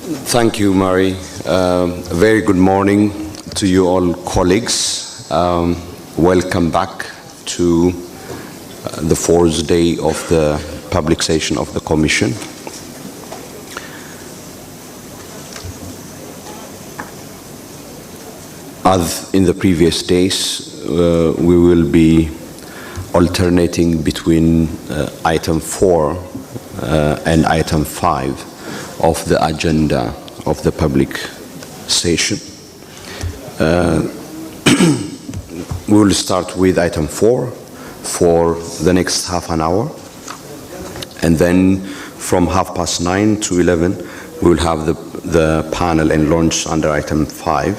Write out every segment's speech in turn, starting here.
Thank you, Mary. A very good morning to you all, colleagues. Welcome back to the fourth day of the public session of the Commission. As in the previous days, we will be alternating between item 4 and item 5 of the agenda of the public session. We will start with item 4 for the next half an hour, and then from 9:30 to 11 we will have the panel and launch under item 5,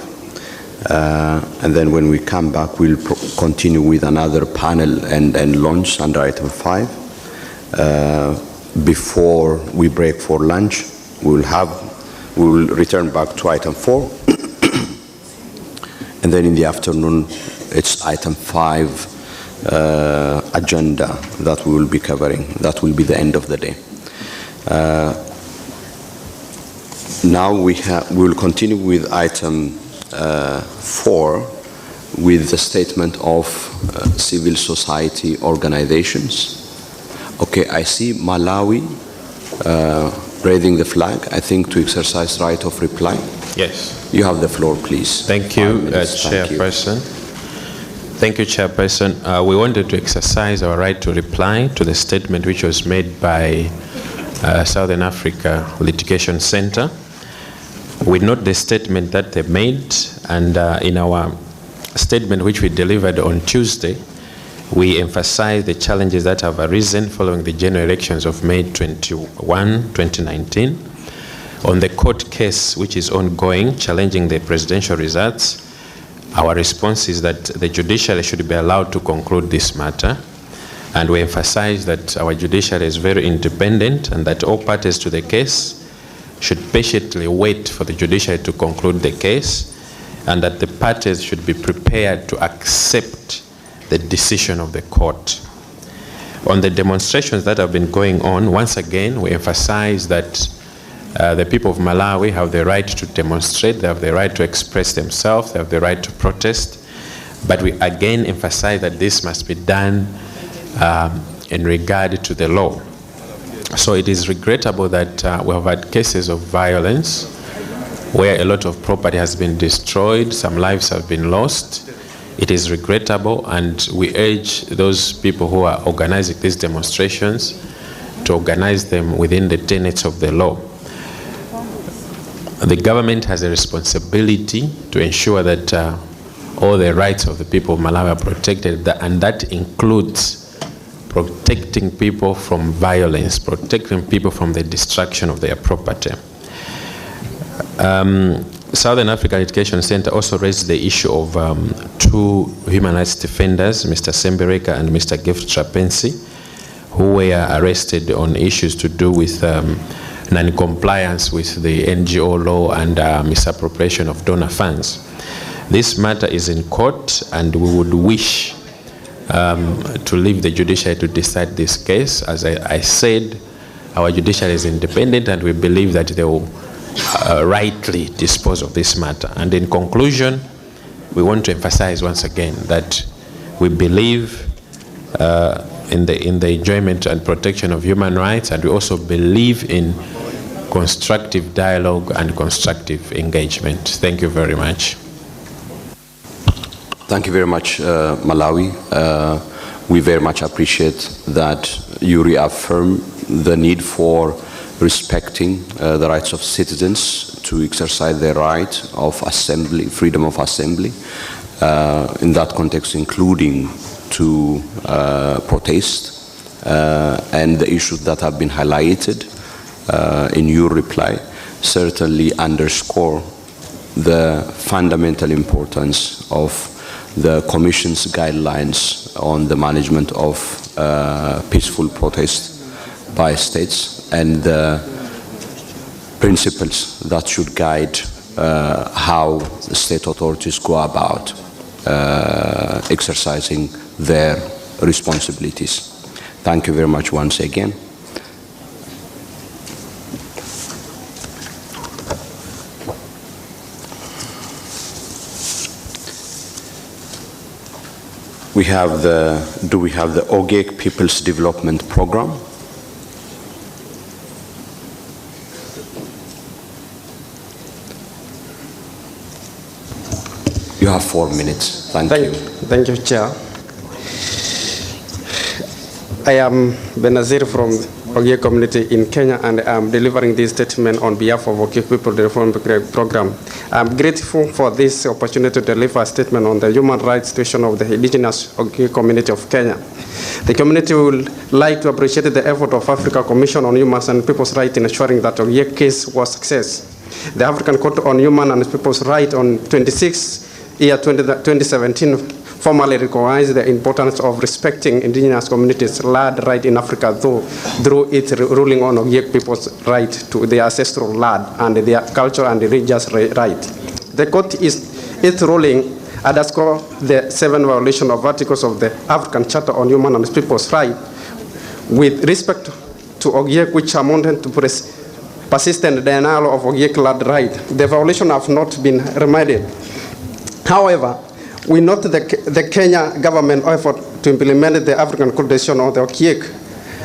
and then when we come back we'll continue with another panel and launch under item 5. Before we break for lunch, we will return back to item 4, and then in the afternoon it's item 5 agenda that we will be covering. That will be the end of the day. Now we will continue with item 4 with the statement of civil society organizations. Okay, I see Malawi raising the flag, I think, to exercise right of reply. Yes. You have the floor, please. Thank you, Chairperson. Thank you, Chairperson. We wanted to exercise our right to reply to the statement which was made by Southern Africa Litigation Center. We note the statement that they made, and in our statement which we delivered on Tuesday, we emphasize the challenges that have arisen following the general elections of May 21, 2019. On the court case which is ongoing, challenging the presidential results, our response is that the judiciary should be allowed to conclude this matter. And we emphasize that our judiciary is very independent and that all parties to the case should patiently wait for the judiciary to conclude the case, and that the parties should be prepared to accept the decision of the court. On the demonstrations that have been going on, once again, we emphasize that the people of Malawi have the right to demonstrate, they have the right to express themselves, they have the right to protest, but we again emphasize that this must be done in regard to the law. So it is regrettable that we have had cases of violence where a lot of property has been destroyed, some lives have been lost. It is regrettable, and we urge those people who are organizing these demonstrations to organize them within the tenets of the law. The government has a responsibility to ensure that all the rights of the people of Malawi are protected, and that includes protecting people from violence, protecting people from the destruction of their property. Southern Africa Litigation Center also raised the issue of two human rights defenders, Mr. Sembereka and Mr. Gift Trapensi, who were arrested on issues to do with non-compliance with the NGO law and misappropriation of donor funds. This matter is in court, and we would wish to leave the judiciary to decide this case. As I said, our judiciary is independent, and we believe that they will rightly dispose of this matter. And in conclusion, we want to emphasize once again that we believe in the enjoyment and protection of human rights, and we also believe in constructive dialogue and constructive engagement. Thank you very much. Thank you very much, Malawi. We very much appreciate that you reaffirm the need for respecting the rights of citizens to exercise their right of assembly, freedom of assembly, in that context including to protest, and the issues that have been highlighted in your reply certainly underscore the fundamental importance of the Commission's guidelines on the management of peaceful protest by states, and the principles that should guide how the state authorities go about exercising their responsibilities. Thank you very much once again. we have the Ogiek People's Development Program? You have 4 minutes. Thank you. Thank you, Chair. I am Benazir from Ogiek community in Kenya, and I am delivering this statement on behalf of Ogiek People Development Program. I am grateful for this opportunity to deliver a statement on the human rights situation of the indigenous Ogiek community of Kenya. The community would like to appreciate the effort of Africa Commission on Human and People's Rights in ensuring that Ogiek case was a success. The African Court on Human and People's Rights on 2017 formally recognized the importance of respecting indigenous communities' land right in Africa through its ruling on Ogiek people's right to their ancestral land and their cultural and religious right. The court its ruling underscores the 7 violations of articles of the African Charter on Human and People's Rights with respect to Ogiek, which amounted to persistent denial of Ogiek land right. The violations have not been remedied. However, we note the Kenya government effort to implement the African Court decision on the Ogiek.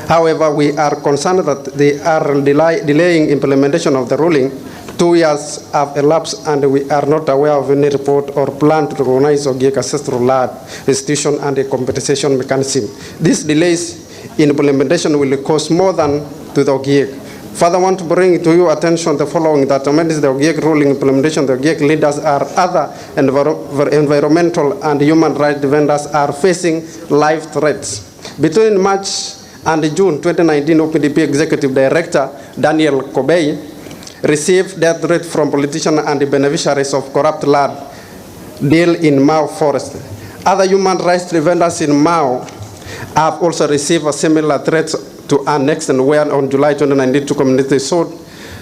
However, we are concerned that they are delaying implementation of the ruling. 2 years have elapsed, and we are not aware of any report or plan to recognize Ogiek ancestral land restitution and a compensation mechanism. These delays in implementation will cost more than to the Ogiek. Further, I want to bring to your attention the following: that amidst the Ogiek ruling implementation, the Ogiek leaders are other environmental and human rights defenders are facing life threats. Between March and June 2019, OPDP Executive Director Daniel Kobei received death threats from politicians and the beneficiaries of corrupt land deal in Mau Forest. Other human rights defenders in Mau have also received a similar threats to annex, and where on July 2019 two communities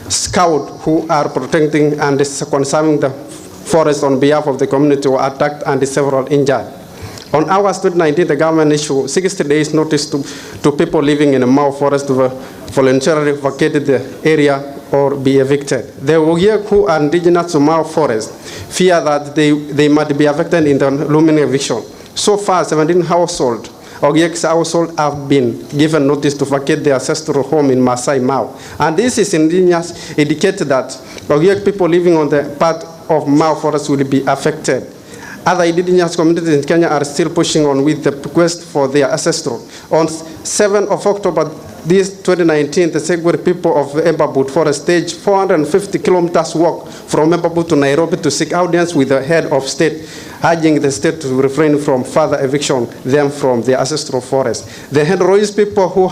scout who are protecting and conserving the forest on behalf of the community were attacked and several injured. On August 2019, the government issued 60 days notice to people living in the Mau Forest to voluntarily vacate the area or be evicted. The Ogiek who are indigenous to Mau Forest fear that they might be affected in the looming eviction. So far, 17 households Ogiek's household have been given notice to vacate their ancestral home in Masai Mau. And this is indigenous indicates that Ogiek people living on the part of Mau Forest will be affected. Other indigenous communities in Kenya are still pushing on with the quest for their ancestral. On 7th of October 2019, the Segwere people of Embabut Forest staged 450 kilometers walk from Embabut to Nairobi to seek audience with the head of state, urging the state to refrain from further eviction them from their ancestral forest. The Henrois people who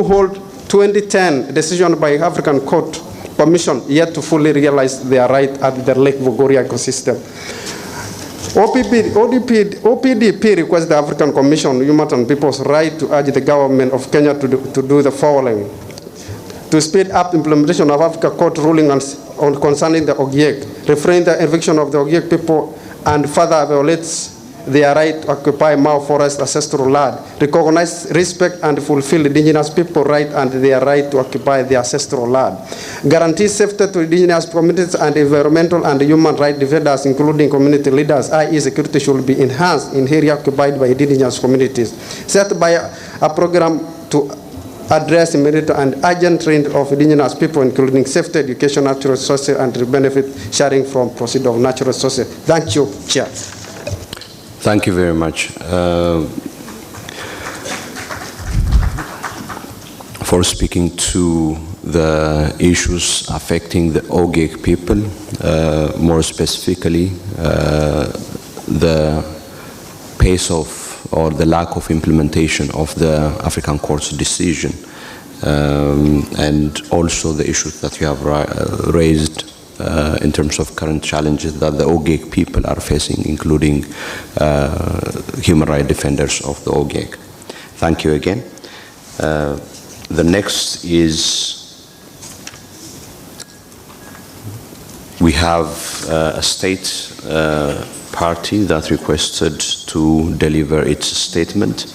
hold 2010 decision by African Court Commission yet to fully realize their right at the Lake Bogoria ecosystem. OPDP requests the African Commission on Human and People's Rights to urge the government of Kenya to do the following: to speed up implementation of Africa Court ruling on concerning the Ogiek, refrain the eviction of the Ogiek people, and further violates their right to occupy Mau Forest ancestral land, recognize, respect, and fulfill indigenous people's right and their right to occupy their ancestral land, guarantee safety to indigenous communities and environmental and human rights defenders, including community leaders, i.e. security should be enhanced in area occupied by indigenous communities, set by a program to address immediate and urgent trend of indigenous people, including safety, education, natural resources, and benefit sharing from proceeds of natural resources. Thank you, Chair. Thank you very much for speaking to the issues affecting the Ogiek people, more specifically the pace of or the lack of implementation of the African Court's decision, and also the issues that you have raised in terms of current challenges that the Ogiek people are facing, including human rights defenders of the Ogiek. Thank you again. The next is, we have a state party that requested to deliver its statement,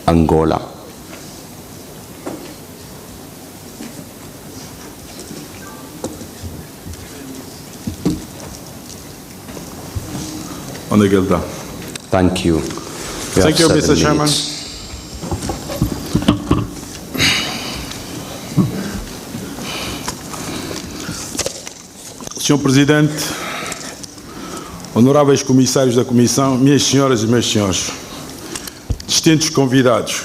Angola. Thank you. Thank you, Mr. Chairman. Senhor Presidente, honoráveis comissários da Comissão, minhas senhoras e meus senhores, distintos convidados,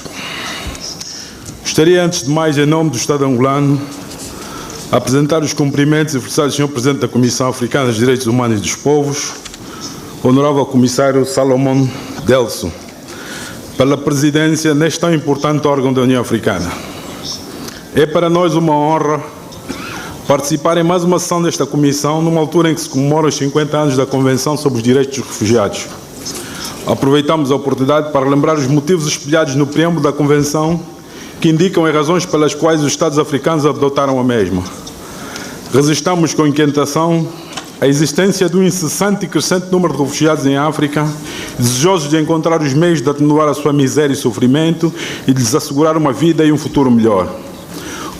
gostaria, antes de mais, em nome do Estado angolano, apresentar os cumprimentos e felicitar o Senhor Presidente da Comissão Africana dos Direitos Humanos e dos Povos, honorável Comissário Salomon Delso, pela presidência neste tão importante órgão da União Africana. É para nós uma honra participar em mais uma sessão desta comissão, numa altura em que se comemora os 50 anos da Convenção sobre os Direitos dos Refugiados. Aproveitamos a oportunidade para lembrar os motivos espelhados no preâmbulo da Convenção, que indicam as razões pelas quais os Estados africanos adotaram a mesma. Resistamos com inquietação a existência de um incessante e crescente número de refugiados em África, desejosos de encontrar os meios de atenuar a sua miséria e sofrimento e de lhes assegurar uma vida e um futuro melhor.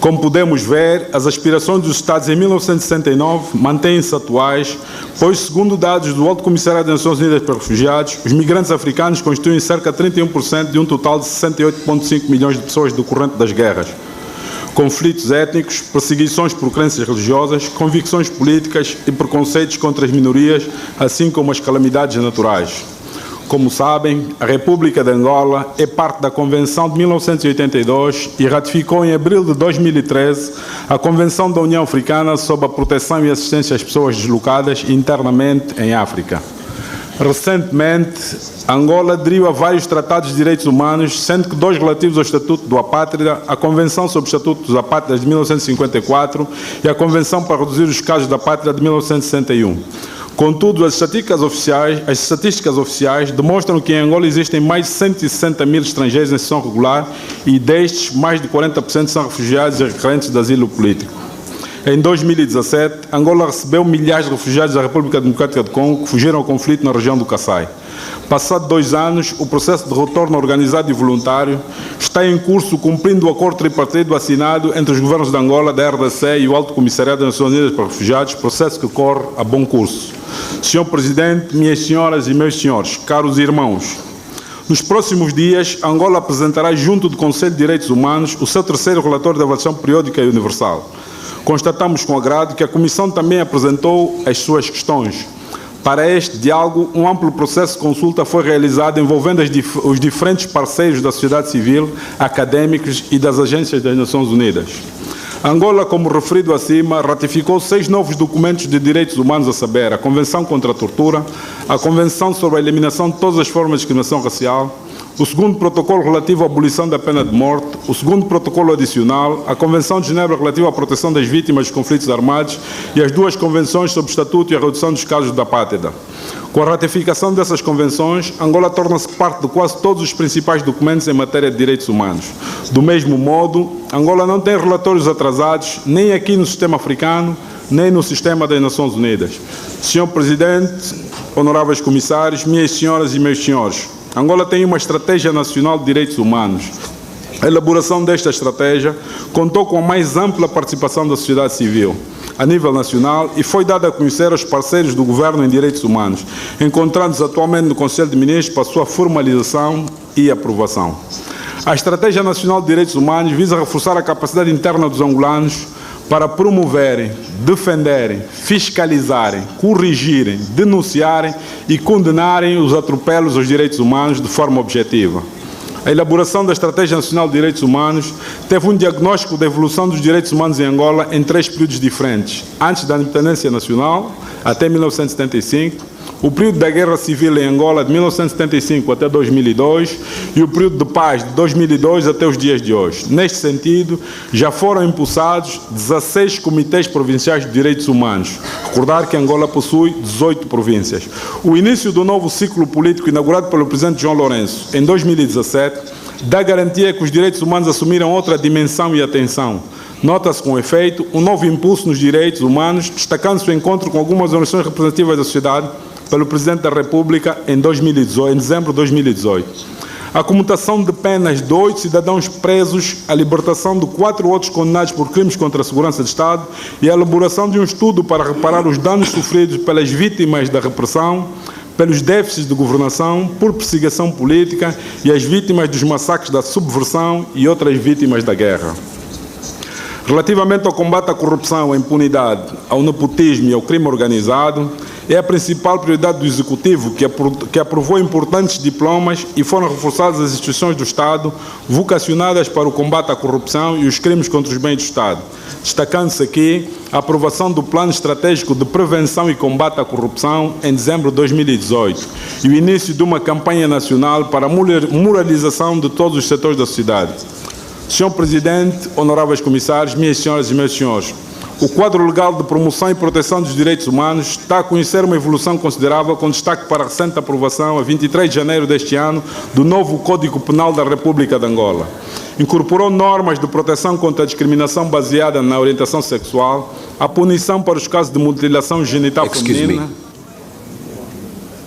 Como podemos ver, as aspirações dos Estados em 1969 mantêm-se atuais, pois, segundo dados do Alto Comissariado das Nações Unidas para Refugiados, os migrantes africanos constituem cerca de 31% de um total de 68,5 milhões de pessoas decorrente das guerras, conflitos étnicos, perseguições por crenças religiosas, convicções políticas e preconceitos contra as minorias, assim como as calamidades naturais. Como sabem, a República de Angola é parte da Convenção de 1982 e ratificou em abril de 2013 a Convenção da União Africana sobre a proteção e assistência às pessoas deslocadas internamente em África. Recentemente, Angola aderiu a vários tratados de direitos humanos, sendo que 2 relativos ao Estatuto do Apátrida, a Convenção sobre o Estatuto dos Apátridas de 1954 e a Convenção para reduzir os casos da Apátrida de 1961. Contudo, as estatísticas oficiais demonstram que em Angola existem mais de 160 mil estrangeiros em situação regular e destes, mais de 40% são refugiados e requerentes de asilo político. Em 2017, Angola recebeu milhares de refugiados da República Democrática do Congo que fugiram ao conflito na região do Kassai. Passado 2 anos, o processo de retorno organizado e voluntário está em curso, cumprindo o acordo tripartite assinado entre os governos de Angola, da RDC e o Alto Comissariado das Nações Unidas para Refugiados, processo que corre a bom curso. Senhor Presidente, minhas senhoras e meus senhores, caros irmãos, nos próximos dias, Angola apresentará junto do Conselho de Direitos Humanos o seu 3º relatório de avaliação periódica e universal. Constatamos com agrado que a Comissão também apresentou as suas questões. Para este diálogo, um amplo processo de consulta foi realizado envolvendo os diferentes parceiros da sociedade civil, académicos e das agências das Nações Unidas. Angola, como referido acima, ratificou 6 novos documentos de direitos humanos, a saber, a Convenção contra a Tortura, a Convenção sobre a Eliminação de todas as formas de discriminação racial, o 2º Protocolo relativo à abolição da pena de morte, o 2º Protocolo adicional, a Convenção de Genebra relativa à proteção das vítimas dos conflitos armados e as 2 Convenções sobre o Estatuto e a redução dos casos da apátrida. Com a ratificação dessas convenções, Angola torna-se parte de quase todos os principais documentos em matéria de direitos humanos. Do mesmo modo, Angola não tem relatórios atrasados, nem aqui no sistema africano, nem no sistema das Nações Unidas. Senhor Presidente, honoráveis comissários, minhas senhoras e meus senhores, Angola tem uma estratégia nacional de direitos humanos. A elaboração desta estratégia contou com a mais ampla participação da sociedade civil a nível nacional e foi dada a conhecer aos parceiros do Governo em direitos humanos, encontrando-se atualmente no Conselho de Ministros para a sua formalização e aprovação. A Estratégia Nacional de Direitos Humanos visa reforçar a capacidade interna dos angolanos para promoverem, defenderem, fiscalizarem, corrigirem, denunciarem e condenarem os atropelos aos direitos humanos de forma objetiva. A elaboração da Estratégia Nacional de Direitos Humanos teve um diagnóstico da evolução dos direitos humanos em Angola em 3 períodos diferentes: antes da independência nacional, até 1975, o período da Guerra Civil em Angola de 1975 até 2002 e o período de paz de 2002 até os dias de hoje. Neste sentido, já foram impulsados 16 comitês provinciais de direitos humanos. Recordar que Angola possui 18 províncias. O início do novo ciclo político inaugurado pelo presidente João Lourenço em 2017 dá garantia que os direitos humanos assumiram outra dimensão e atenção. Nota-se, com efeito, um novo impulso nos direitos humanos, destacando-se o encontro com algumas organizações representativas da sociedade pelo Presidente da República em dezembro de 2018. A comutação de penas de 8 cidadãos presos, a libertação de 4 outros condenados por crimes contra a segurança do Estado e a elaboração de um estudo para reparar os danos sofridos pelas vítimas da repressão pelos déficits de governação, por perseguição política e as vítimas dos massacres da subversão e outras vítimas da guerra. Relativamente ao combate à corrupção, à impunidade, ao nepotismo e ao crime organizado, é a principal prioridade do Executivo, que aprovou importantes diplomas e foram reforçadas as instituições do Estado vocacionadas para o combate à corrupção e os crimes contra os bens do Estado, destacando-se aqui a aprovação do Plano Estratégico de Prevenção e Combate à Corrupção em dezembro de 2018 e o início de uma campanha nacional para a moralização de todos os setores da sociedade. Senhor Presidente, honoráveis comissários, minhas senhoras e meus senhores, o quadro legal de promoção e proteção dos direitos humanos está a conhecer uma evolução considerável, com destaque para a recente aprovação, a 23 de janeiro deste ano, do novo Código Penal da República de Angola. Incorporou normas de proteção contra a discriminação baseada na orientação sexual, a punição para os casos de mutilação genital feminina.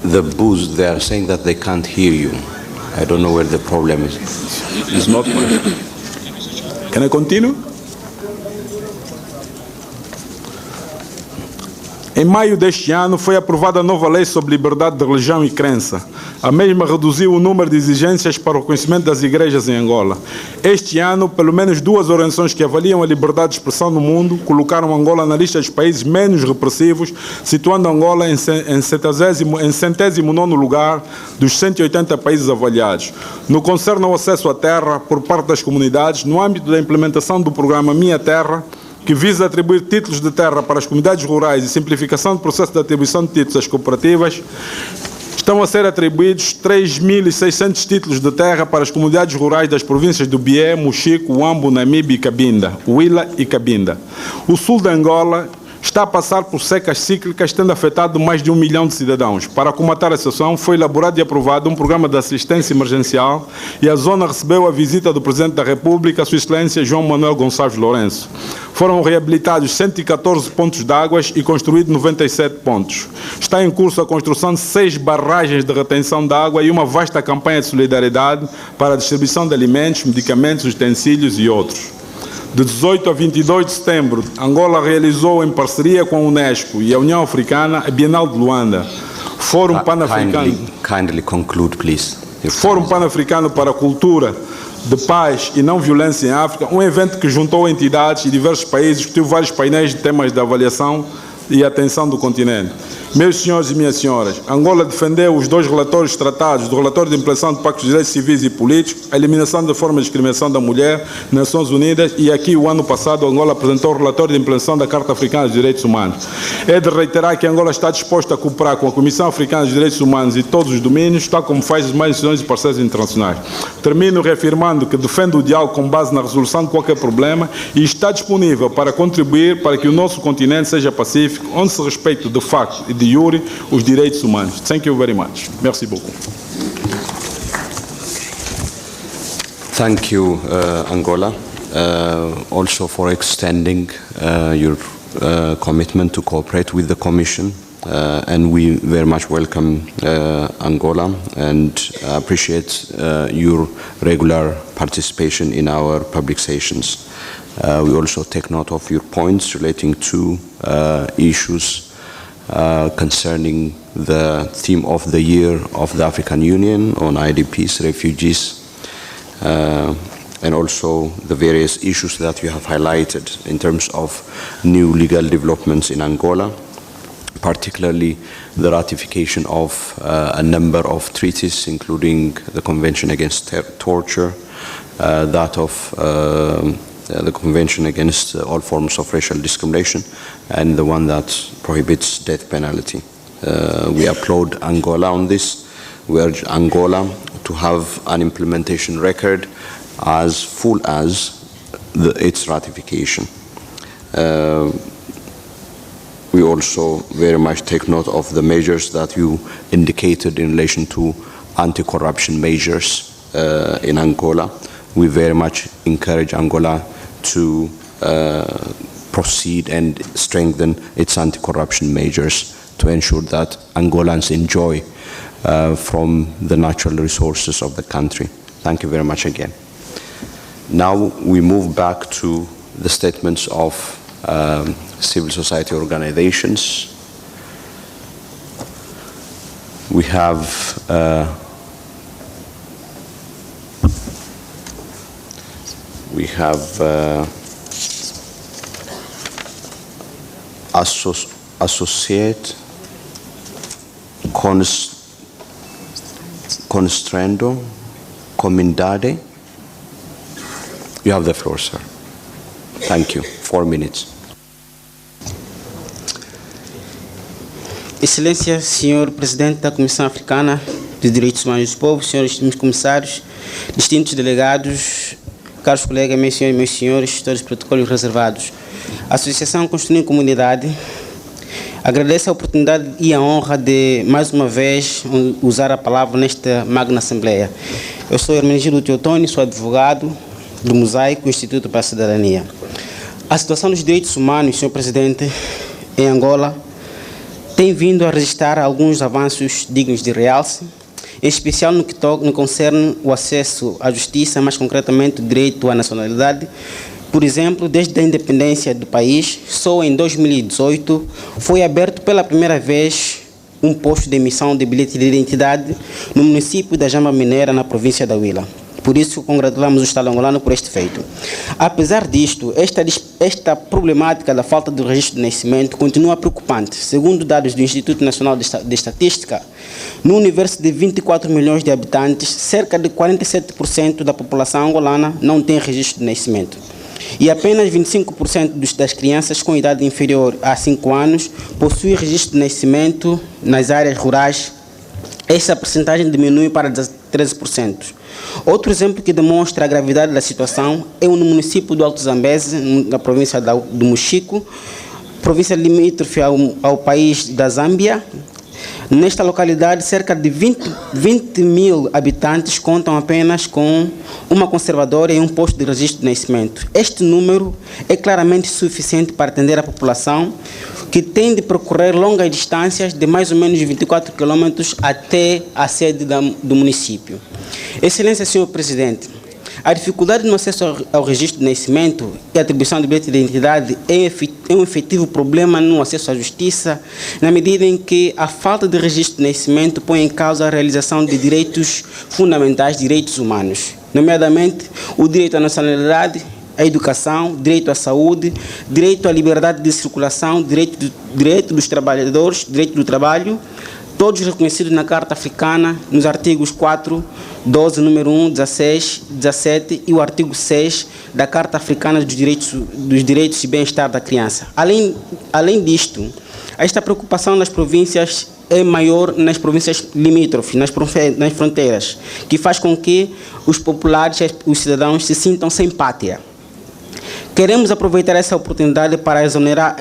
The booth, they are saying that they can't hear you. I don't know where the problem is. It's not my... Can I continue? Em maio deste ano foi aprovada a nova lei sobre liberdade de religião e crença. A mesma reduziu o número de exigências para o reconhecimento das igrejas em Angola. Este ano, pelo menos 2 organizações que avaliam a liberdade de expressão no mundo colocaram Angola na lista dos países menos repressivos, situando Angola em 109º lugar dos 180 países avaliados. No que concerne ao acesso à terra por parte das comunidades, no âmbito da implementação do programa Minha Terra, que visa atribuir títulos de terra para as comunidades rurais e simplificação do processo de atribuição de títulos às cooperativas, estão a ser atribuídos 3.600 títulos de terra para as comunidades rurais das províncias do Bié, Mochico, Huambo, Namibe e Cabinda, Huila e Cabinda. O sul de Angola está a passar por secas cíclicas, tendo afetado mais de 1 milhão de cidadãos. Para comatar a situação, foi elaborado e aprovado um programa de assistência emergencial e a zona recebeu a visita do Presidente da República, Sua Excelência João Manuel Gonçalves Lourenço. Foram reabilitados 114 pontos de águas e construídos 97 pontos. Está em curso a construção de 6 barragens de retenção de água e uma vasta campanha de solidariedade para a distribuição de alimentos, medicamentos, utensílios e outros. De 18 a 22 de setembro, Angola realizou, em parceria com a Unesco e a União Africana, a Bienal de Luanda. Fórum Pan-Africano. Kindly conclude, please. Fórum Pan-Africano para a Cultura de Paz e Não Violência em África, um evento que juntou entidades e diversos países, que teve vários painéis de temas de avaliação e atenção do continente. Meus senhores e minhas senhoras, Angola defendeu os 2 relatórios tratados do relatório de implementação do Pacto de Direitos Civis e Políticos, a eliminação da forma de discriminação da mulher, Nações Unidas, e aqui o ano passado Angola apresentou o relatório de implementação da Carta Africana dos Direitos Humanos. É de reiterar que Angola está disposta a cooperar com a Comissão Africana dos Direitos Humanos e todos os domínios, tal como faz as mais instituições e parceiros internacionais. Termino reafirmando que defende o diálogo com base na resolução de qualquer problema e está disponível para contribuir para que o nosso continente seja pacífico, onde se respeite de facto e de jure os direitos humanos. Thank you very much. Merci beaucoup. Thank you, Angola, also for extending your commitment to cooperate with the Commission. And we very much welcome Angola and appreciate your regular participation in our public sessions. We also take note of your points relating to issues concerning the theme of the year of the African Union on IDPs, refugees, and also the various issues that you have highlighted in terms of new legal developments in Angola, particularly the ratification of a number of treaties, including the Convention Against Torture, that of the Convention Against all forms of racial discrimination, and the one that prohibits death penalty. We applaud Angola on this. We urge Angola to have an implementation record as full as its ratification. We also very much take note of the measures that you indicated in relation to anti-corruption measures in Angola. We very much encourage Angola to proceed and strengthen its anti-corruption measures to ensure that Angolans enjoy from the natural resources of the country. Thank you very much again. Now we move back to the statements of civil society organizations. we have Associate Constrendo Comindade. You have the floor, sir. Thank you. 4 minutes. Excelência, Senhor Presidente da Comissão Africana dos Direitos Humanos do Povo, senhores comissários, distintos delegados, caros colegas, meus senhores, todos os protocolos reservados. A Associação Construindo Comunidade agradece a oportunidade e a honra de, mais uma vez, usar a palavra nesta magna Assembleia. Eu sou Hermenegildo Teotoni, sou advogado do Mosaico, Instituto para a Cidadania. A situação dos direitos humanos, senhor Presidente, em Angola, tem vindo a registrar alguns avanços dignos de realce, em especial no que concerne o acesso à justiça, mais concretamente o direito à nacionalidade. Por exemplo, desde a independência do país, só em 2018 foi aberto pela primeira vez um posto de emissão de bilhete de identidade no município da Jamba Mineira, na província da Huila. Por isso, congratulamos o Estado angolano por este feito. Apesar disto, esta problemática da falta do registro de nascimento continua preocupante. Segundo dados do Instituto Nacional de Estatística, no universo de 24 milhões de habitantes, cerca de 47% da população angolana não tem registro de nascimento. E apenas 25% das crianças com idade inferior a 5 anos possuem registro de nascimento nas áreas rurais. Essa percentagem diminui para 13%. Outro exemplo que demonstra a gravidade da situação é no município do Alto Zambeze, na província do Mochico, província limítrofe ao país da Zâmbia. Nesta localidade, cerca de 20 mil habitantes contam apenas com uma conservadora e um posto de registro de nascimento. Este número é claramente suficiente para atender a população, que tem de percorrer longas distâncias de mais ou menos 24 quilômetros até a sede do município. Excelência, senhor Presidente, a dificuldade no acesso ao registro de nascimento e atribuição de bilhete de identidade é um efetivo problema no acesso à justiça, na medida em que a falta de registro de nascimento põe em causa a realização de direitos fundamentais, direitos humanos, nomeadamente o direito à nacionalidade, à educação, direito à saúde, direito à liberdade de circulação, direito dos trabalhadores, direito do trabalho, todos reconhecidos na Carta Africana, nos artigos 4, 12, número 1, 16, 17 e o artigo 6 da Carta Africana dos Direitos e Bem-Estar da Criança. Além disto, esta preocupação nas províncias é maior nas províncias limítrofes, nas fronteiras, que faz com que os populares, os cidadãos, se sintam sem pátria. Queremos aproveitar essa oportunidade para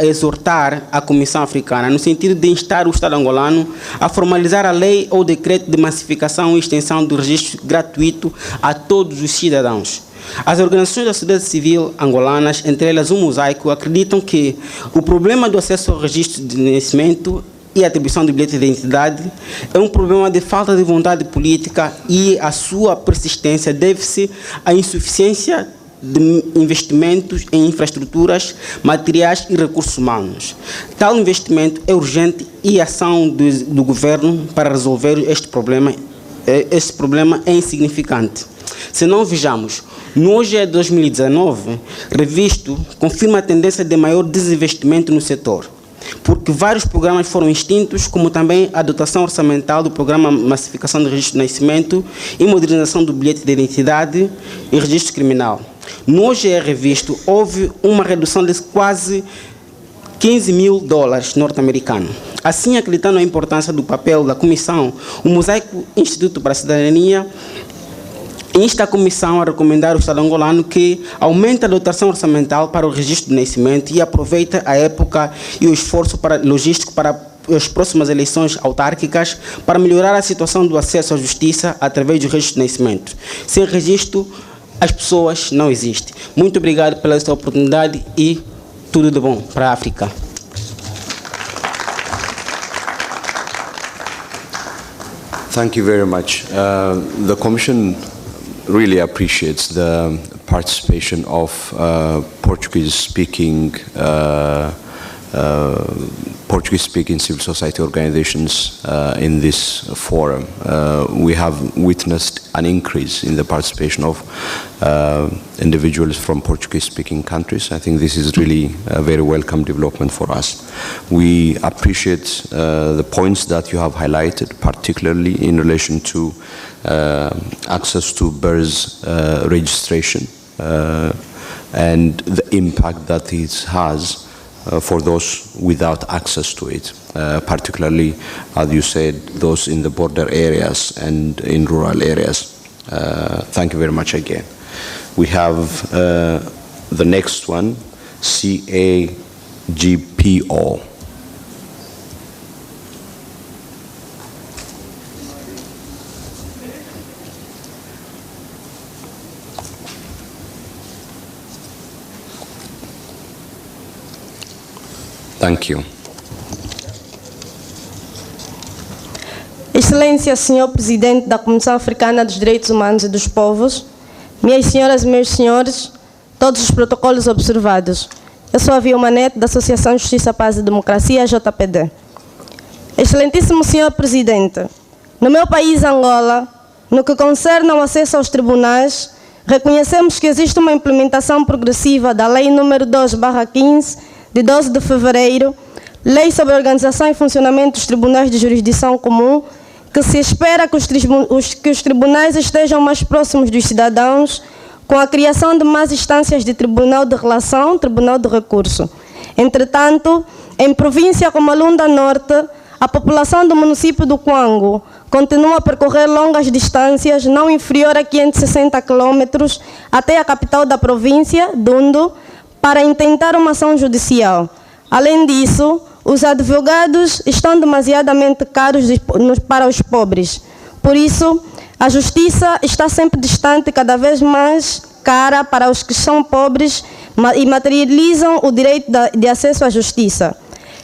exortar a Comissão Africana, no sentido de instar o Estado angolano a formalizar a lei ou decreto de massificação e extensão do registro gratuito a todos os cidadãos. As organizações da sociedade civil angolanas, entre elas o Mosaico, acreditam que o problema do acesso ao registro de nascimento e a atribuição de bilhete de identidade é um problema de falta de vontade política e a sua persistência deve-se à insuficiência de investimentos em infraestruturas, materiais e recursos humanos. Tal investimento é urgente e a ação do governo para resolver este problema é insignificante. Se não vejamos, no OGE 2019, revisto, confirma a tendência de maior desinvestimento no setor, porque vários programas foram extintos, como também a dotação orçamental do Programa Massificação do Registro de Nascimento e Modernização do Bilhete de Identidade e Registro Criminal. No OGE revisto, houve uma redução de quase $15 mil norte-americanos. Assim, acreditando na importância do papel da Comissão, o Mosaico Instituto para a Cidadania insta a Comissão a recomendar ao Estado angolano que aumente a dotação orçamental para o registro de nascimento e aproveite a época e o esforço logístico para as próximas eleições autárquicas para melhorar a situação do acesso à justiça através do registro de nascimento. Sem registro, as pessoas não existem. Muito obrigado pela esta oportunidade e tudo de bom para a África. Thank you very much. The Commission really appreciates the participation of Portuguese-speaking Portuguese-speaking civil society organizations in this forum. We have witnessed an increase in the participation of individuals from Portuguese-speaking countries. I think this is really a very welcome development for us. We appreciate the points that you have highlighted, particularly in relation to access to birth registration and the impact that it has for those without access to it, particularly, as you said, those in the border areas and in rural areas. Thank you very much again. We have the next one, CAGPO. Thank you. Excelência, Senhor Presidente da Comissão Africana dos Direitos Humanos e dos Povos, minhas senhoras e meus senhores, todos os protocolos observados. Eu sou a Vilma Neto, da Associação Justiça, Paz e Democracia, JPD. Excelentíssimo Senhor Presidente, no meu país, Angola, no que concerne ao acesso aos tribunais, reconhecemos que existe uma implementação progressiva da Lei nº 2/15, de 12 de fevereiro, Lei sobre a Organização e Funcionamento dos Tribunais de Jurisdição Comum, que se espera que os tribunais estejam mais próximos dos cidadãos, com a criação de mais instâncias de Tribunal de Relação, Tribunal de Recurso. Entretanto, em província como a Lunda Norte, a população do município do Cuango continua a percorrer longas distâncias, não inferior a 560 quilômetros, até a capital da província, Dundo, para intentar uma ação judicial. Além disso, os advogados estão demasiadamente caros para os pobres. Por isso, a justiça está sempre distante e cada vez mais cara para os que são pobres e materializam o direito de acesso à justiça.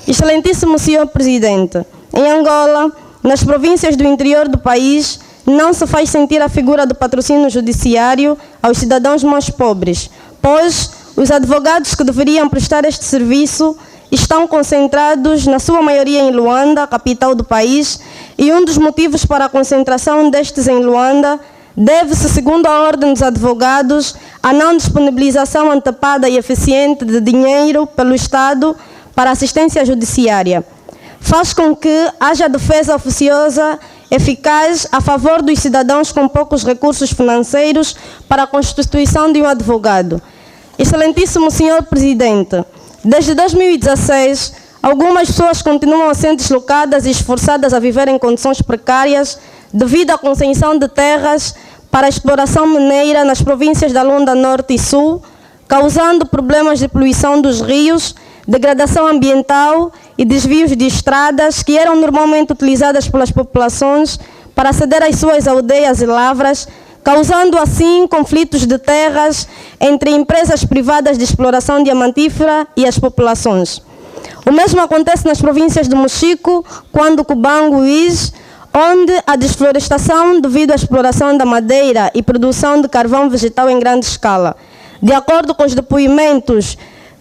Excelentíssimo Senhor Presidente, em Angola, nas províncias do interior do país, não se faz sentir a figura do patrocínio judiciário aos cidadãos mais pobres, pois os advogados que deveriam prestar este serviço estão concentrados, na sua maioria, em Luanda, capital do país, e um dos motivos para a concentração destes em Luanda deve-se, segundo a Ordem dos Advogados, à não disponibilização antecipada e eficiente de dinheiro pelo Estado para assistência judiciária. Faz com que haja defesa oficiosa eficaz a favor dos cidadãos com poucos recursos financeiros para a constituição de um advogado. Excelentíssimo Senhor Presidente, desde 2016, algumas pessoas continuam a ser deslocadas e esforçadas a viver em condições precárias devido à concessão de terras para a exploração mineira nas províncias da Lunda Norte e Sul, causando problemas de poluição dos rios, degradação ambiental e desvios de estradas que eram normalmente utilizadas pelas populações para aceder às suas aldeias e lavras, causando assim conflitos de terras entre empresas privadas de exploração diamantífera e as populações. O mesmo acontece nas províncias de Mochico, Cuando, Cubango e Is, onde a desflorestação devido à exploração da madeira e produção de carvão vegetal em grande escala. De acordo com os depoimentos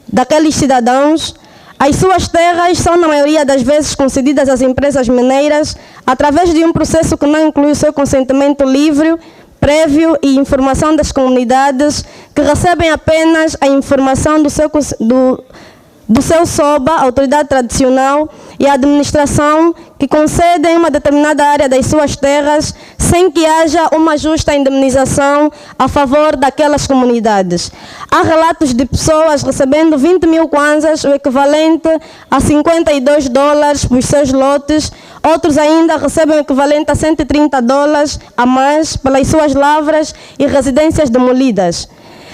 daqueles cidadãos, as suas terras são, na maioria das vezes, concedidas às empresas mineiras através de um processo que não inclui o seu consentimento livre, prévio e informação das comunidades, que recebem apenas a informação do seu SOBA, autoridade tradicional, e a administração, que concedem uma determinada área das suas terras sem que haja uma justa indemnização a favor daquelas comunidades. Há relatos de pessoas recebendo 20 mil kwanzas, o equivalente a $52 por seus lotes. Outros ainda recebem o equivalente a $130 a mais pelas suas lavras e residências demolidas.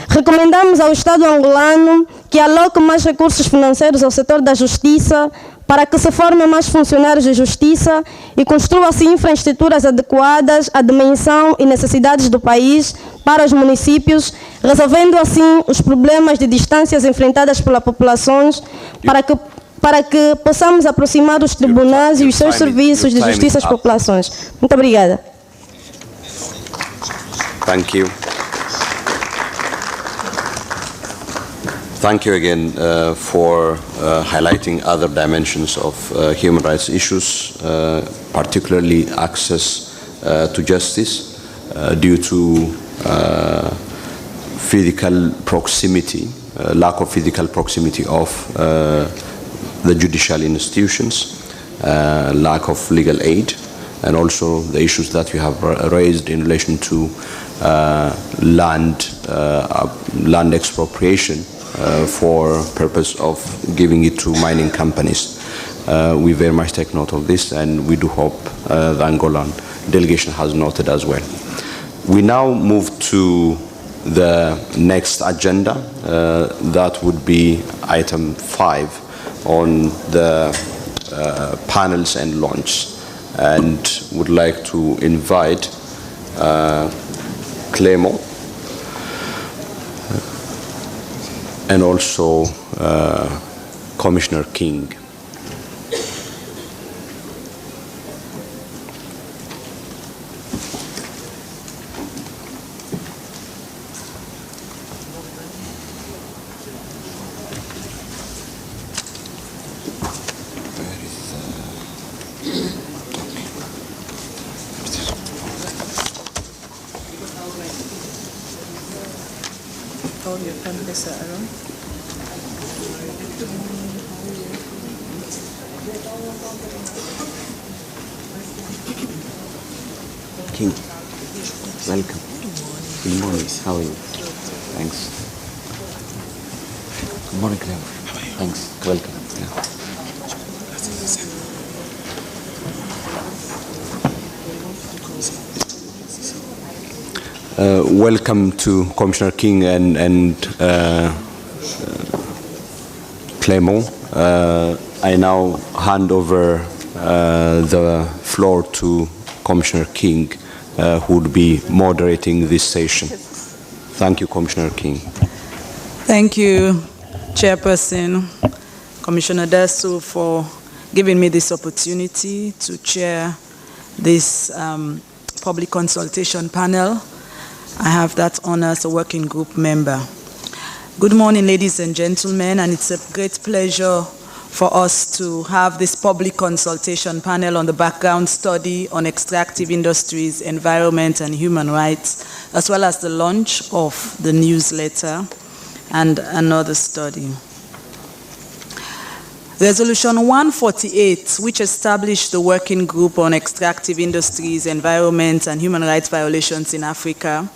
Recomendamos ao Estado angolano que aloque mais recursos financeiros ao setor da justiça para que se formem mais funcionários de justiça e construa-se infraestruturas adequadas à dimensão e necessidades do país para os municípios, resolvendo assim os problemas de distâncias enfrentadas pelas populações, para que possamos aproximar os tribunais e os seus serviços de justiça às populações. Muito obrigada. Thank you. Thank you again for highlighting other dimensions of human rights issues, particularly access to justice due to physical proximity, lack of physical proximity of the judicial institutions, lack of legal aid, and also the issues that you have raised in relation to land expropriation for purpose of giving it to mining companies. We very much take note of this, and we do hope the Angolan delegation has noted as well. We now move to the next agenda. That would be item 5 on the panels and launch, and would like to invite Clément and also Commissioner King. King, welcome. Good morning. How are you? Thanks. Good morning, Clem. Thanks. Welcome. Welcome to Commissioner King and Clément. I now hand over the floor to Commissioner King, who would be moderating this session. Thank you, Commissioner King. Thank you, Chairperson, Commissioner Dasso, for giving me this opportunity to chair this public consultation panel. I have that honor as a working group member. Good morning, ladies and gentlemen, and it's a great pleasure for us to have this public consultation panel on the background study on extractive industries, environment, and human rights, as well as the launch of the newsletter and another study. Resolution 148, which established the Working Group on Extractive Industries, Environment, and Human Rights Violations in Africa,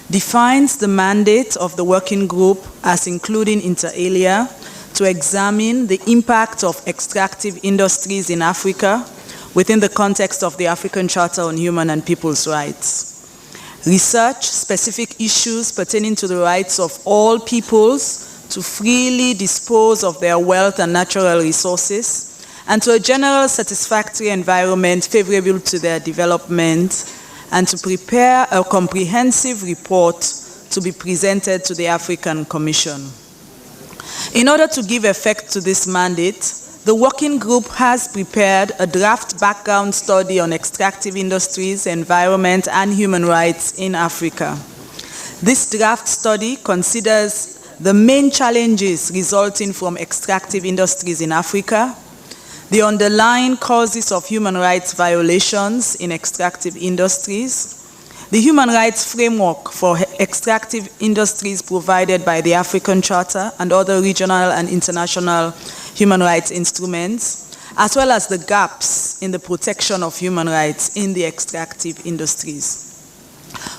defines the mandate of the working group as including inter alia to examine the impact of extractive industries in Africa within the context of the African Charter on Human and People's Rights. Research specific issues pertaining to the rights of all peoples to freely dispose of their wealth and natural resources, and to a general satisfactory environment favorable to their development, and to prepare a comprehensive report to be presented to the African Commission. In order to give effect to this mandate, the working group has prepared a draft background study on extractive industries, environment, and human rights in Africa. This draft study considers the main challenges resulting from extractive industries in Africa, the underlying causes of human rights violations in extractive industries, the human rights framework for extractive industries provided by the African Charter and other regional and international human rights instruments, as well as the gaps in the protection of human rights in the extractive industries.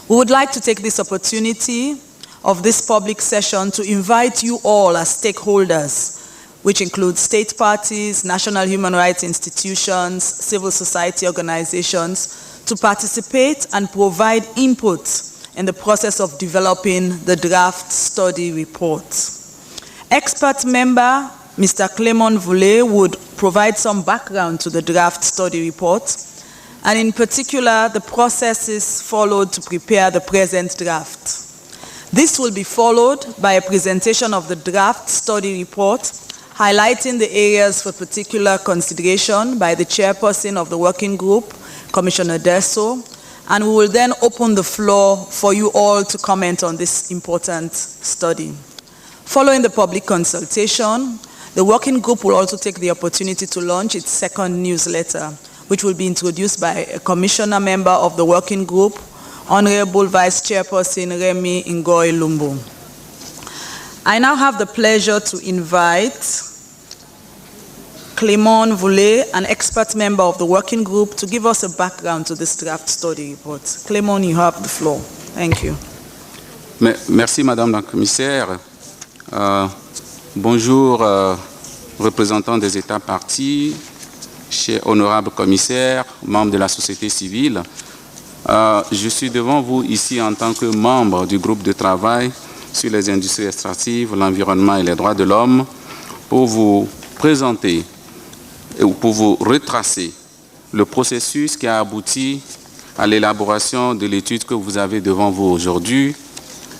We would like to take this opportunity of this public session to invite you all as stakeholders, which include state parties, national human rights institutions, civil society organizations, to participate and provide input in the process of developing the draft study report. Expert member Mr. Clément Voulet would provide some background to the draft study report, and in particular, the processes followed to prepare the present draft. This will be followed by a presentation of the draft study report, highlighting the areas for particular consideration by the chairperson of the working group, Commissioner Dasso, and we will then open the floor for you all to comment on this important study. Following the public consultation, the working group will also take the opportunity to launch its second newsletter, which will be introduced by a commissioner member of the working group, Honorable Vice Chairperson Remy Ngoy Lumbu. I now have the pleasure to invite Clément Voulet, an expert member of the working group, to give us a background to this draft study report. Clément, you have the floor. Thank you. Merci, Madame la Commissaire. Bonjour, représentants des États parties, chers honorables commissaires, membres de la société civile. Je suis devant vous ici en tant que membre du groupe de travail sur les industries extractives, l'environnement et les droits de l'homme pour vous présenter ou pour vous retracer le processus qui a abouti à l'élaboration de l'étude que vous avez devant vous aujourd'hui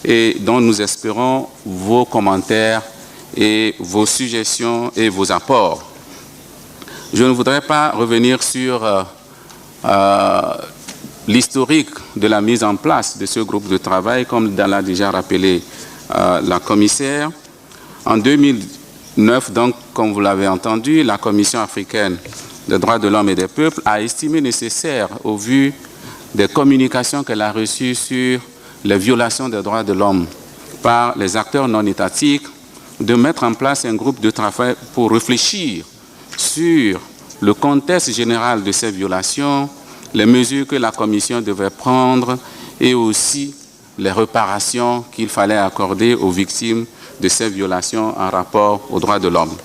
et dont nous espérons vos commentaires et vos suggestions et vos apports. Je ne voudrais pas revenir sur l'historique de la mise en place de ce groupe de travail, comme l'a déjà rappelé la commissaire. En 2009, donc, comme vous l'avez entendu, la Commission africaine des droits de l'homme et des peuples a estimé nécessaire, au vu des communications qu'elle a reçues sur les violations des droits de l'homme par les acteurs non étatiques, de mettre en place un groupe de travail pour réfléchir sur le contexte général de ces violations, les mesures que la Commission devait prendre et aussi les réparations qu'il fallait accorder aux victimes de ces violations en rapport aux droits de l'homme.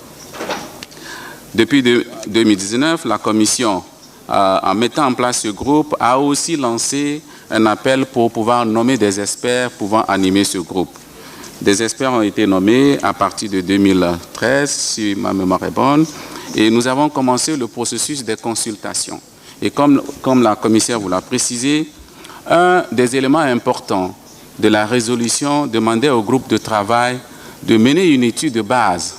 Depuis 2019, la Commission, en mettant en place ce groupe, a aussi lancé un appel pour pouvoir nommer des experts pouvant animer ce groupe. Des experts ont été nommés à partir de 2013, si ma mémoire est bonne, et nous avons commencé le processus des consultations. Et comme la commissaire vous l'a précisé, un des éléments importants de la résolution demandait au groupe de travail de mener une étude de base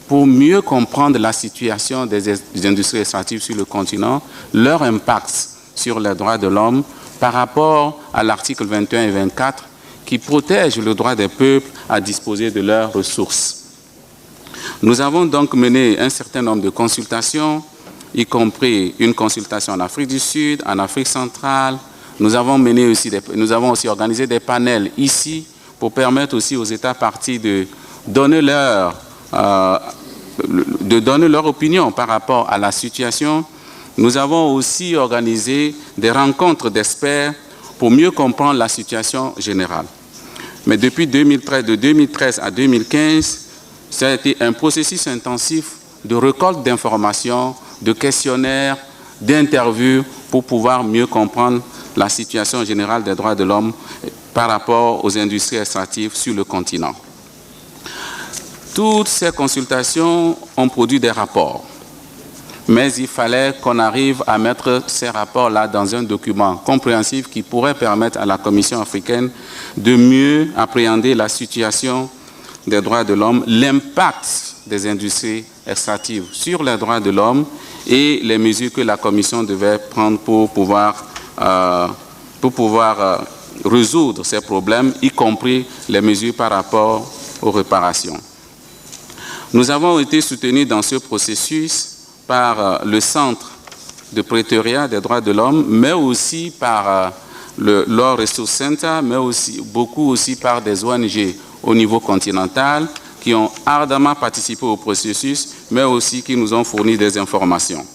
pour mieux comprendre la situation des industries extractives sur le continent, leur impact sur les droits de l'homme par rapport à l'article 21 et 24 qui protègent le droit des peuples à disposer de leurs ressources. Nous avons donc mené un certain nombre de consultations, y compris une consultation en Afrique du Sud, en Afrique centrale. Nous avons aussi organisé des panels ici pour permettre aussi aux États parties de donner leur opinion par rapport à la situation. Nous avons aussi organisé des rencontres d'experts pour mieux comprendre la situation générale. Mais depuis 2013, de 2013 à 2015, ça a été un processus intensif de récolte d'informations, de questionnaires, d'interviews pour pouvoir mieux comprendre la situation générale des droits de l'homme par rapport aux industries extractives sur le continent. Toutes ces consultations ont produit des rapports, mais il fallait qu'on arrive à mettre ces rapports-là dans un document compréhensif qui pourrait permettre à la Commission africaine de mieux appréhender la situation des droits de l'homme, l'impact des industries extractives sur les droits de l'homme et les mesures que la Commission devait prendre pour pouvoir résoudre ces problèmes, y compris les mesures par rapport aux réparations. Nous avons été soutenus dans ce processus par le Centre de Pretoria des droits de l'homme, mais aussi par le Law Resource Center, mais aussi beaucoup aussi par des ONG au niveau continental qui ont ardemment participé au processus, mais aussi qui nous ont fourni des informations.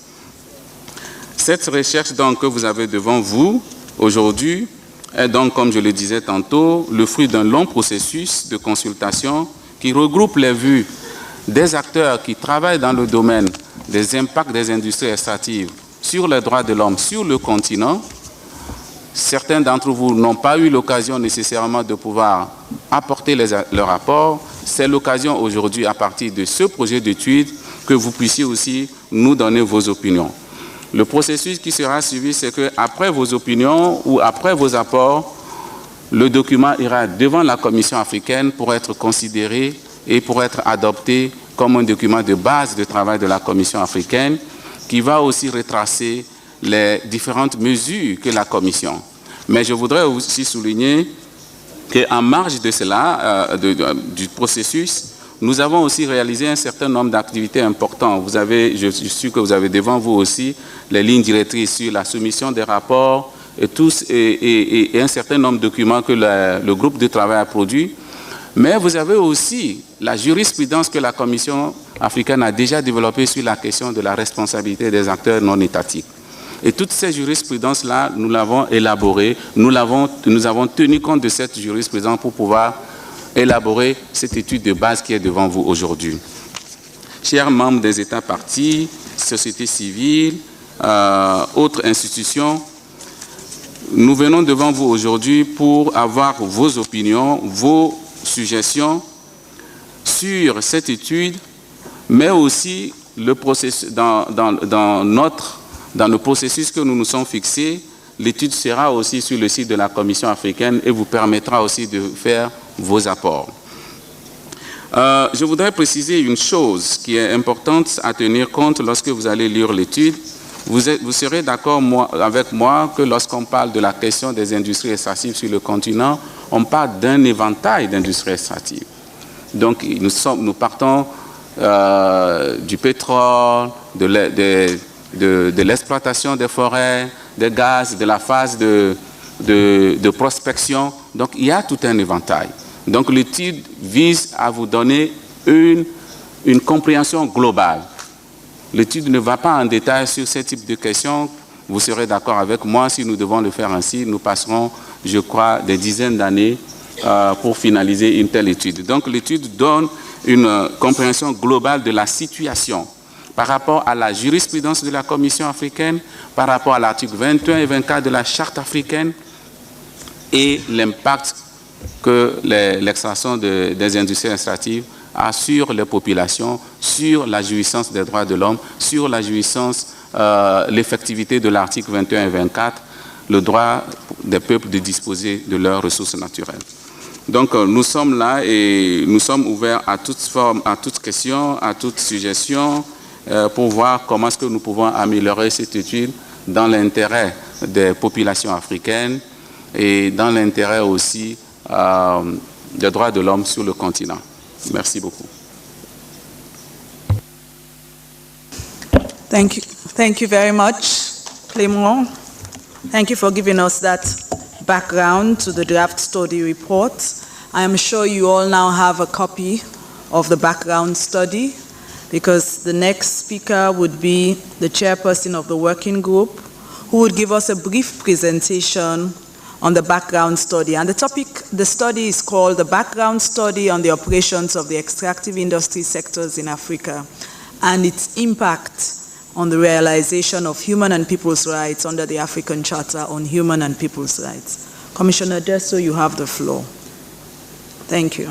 Cette recherche donc, que vous avez devant vous aujourd'hui est donc, comme je le disais tantôt, le fruit d'un long processus de consultation qui regroupe les vues des acteurs qui travaillent dans le domaine des impacts des industries extractives sur les droits de l'homme sur le continent. Certains d'entre vous n'ont pas eu l'occasion nécessairement de pouvoir apporter leur rapport. C'est l'occasion aujourd'hui, à partir de ce projet d'étude, que vous puissiez aussi nous donner vos opinions. Le processus qui sera suivi, c'est qu'après vos opinions ou après vos apports, le document ira devant la Commission africaine pour être considéré et pour être adopté comme un document de base de travail de la Commission africaine qui va aussi retracer les différentes mesures que la Commission. Mais je voudrais aussi souligner qu'en marge de cela, du processus, nous avons aussi réalisé un certain nombre d'activités importantes. Vous avez, je suis sûr que vous avez devant vous aussi les lignes directrices sur la soumission des rapports et un certain nombre de documents que le groupe de travail a produits. Mais vous avez aussi la jurisprudence que la Commission africaine a déjà développée sur la question de la responsabilité des acteurs non étatiques. Et toutes ces jurisprudences-là, nous l'avons élaborée, nous avons tenu compte de cette jurisprudence pour pouvoir élaborer cette étude de base qui est devant vous aujourd'hui. Chers membres des États partis, société civile, autres institutions, nous venons devant vous aujourd'hui pour avoir vos opinions, vos suggestions sur cette étude, mais aussi le processus, dans le processus que nous nous sommes fixés. L'étude sera aussi sur le site de la Commission africaine et vous permettra aussi de faire vos apports. Je voudrais préciser une chose qui est importante à tenir compte lorsque vous allez lire l'étude. Vous serez d'accord avec moi que lorsqu'on parle de la question des industries extractives sur le continent, on parle d'un éventail d'industries extractives. Donc nous partons du pétrole, de l'exploitation des forêts, des gaz, de la phase de prospection. Donc il y a tout un éventail. Donc l'étude vise à vous donner une compréhension globale. L'étude ne va pas en détail sur ce type de questions. Vous serez d'accord avec moi, si nous devons le faire ainsi, nous passerons, je crois, des dizaines d'années pour finaliser une telle étude. Donc l'étude donne une compréhension globale de la situation par rapport à la jurisprudence de la Commission africaine, par rapport à l'article 21 et 24 de la Charte africaine et l'impact que l'extraction des industries extractives a sur les populations, sur la jouissance des droits de l'homme, sur la jouissance, l'effectivité de l'article 21 et 24, le droit des peuples de disposer de leurs ressources naturelles. Donc nous sommes là et nous sommes ouverts à toute forme, à toute question, à toute suggestion pour voir comment est-ce que nous pouvons améliorer cette étude dans l'intérêt des populations africaines et dans l'intérêt aussi des droits de l'homme sur le continent. Merci beaucoup. Thank you very much, Clément. Thank you for giving us that background to the draft study report. I am sure you all now have a copy of the background study, because the next speaker would be the chairperson of the working group, who would give us a brief presentation on the background study. And the study is called The Background Study on the Operations of the Extractive Industry Sectors in Africa and its Impact on the Realization of Human and People's Rights under the African Charter on Human and People's Rights. Commissioner Desso, you have the floor. Thank you.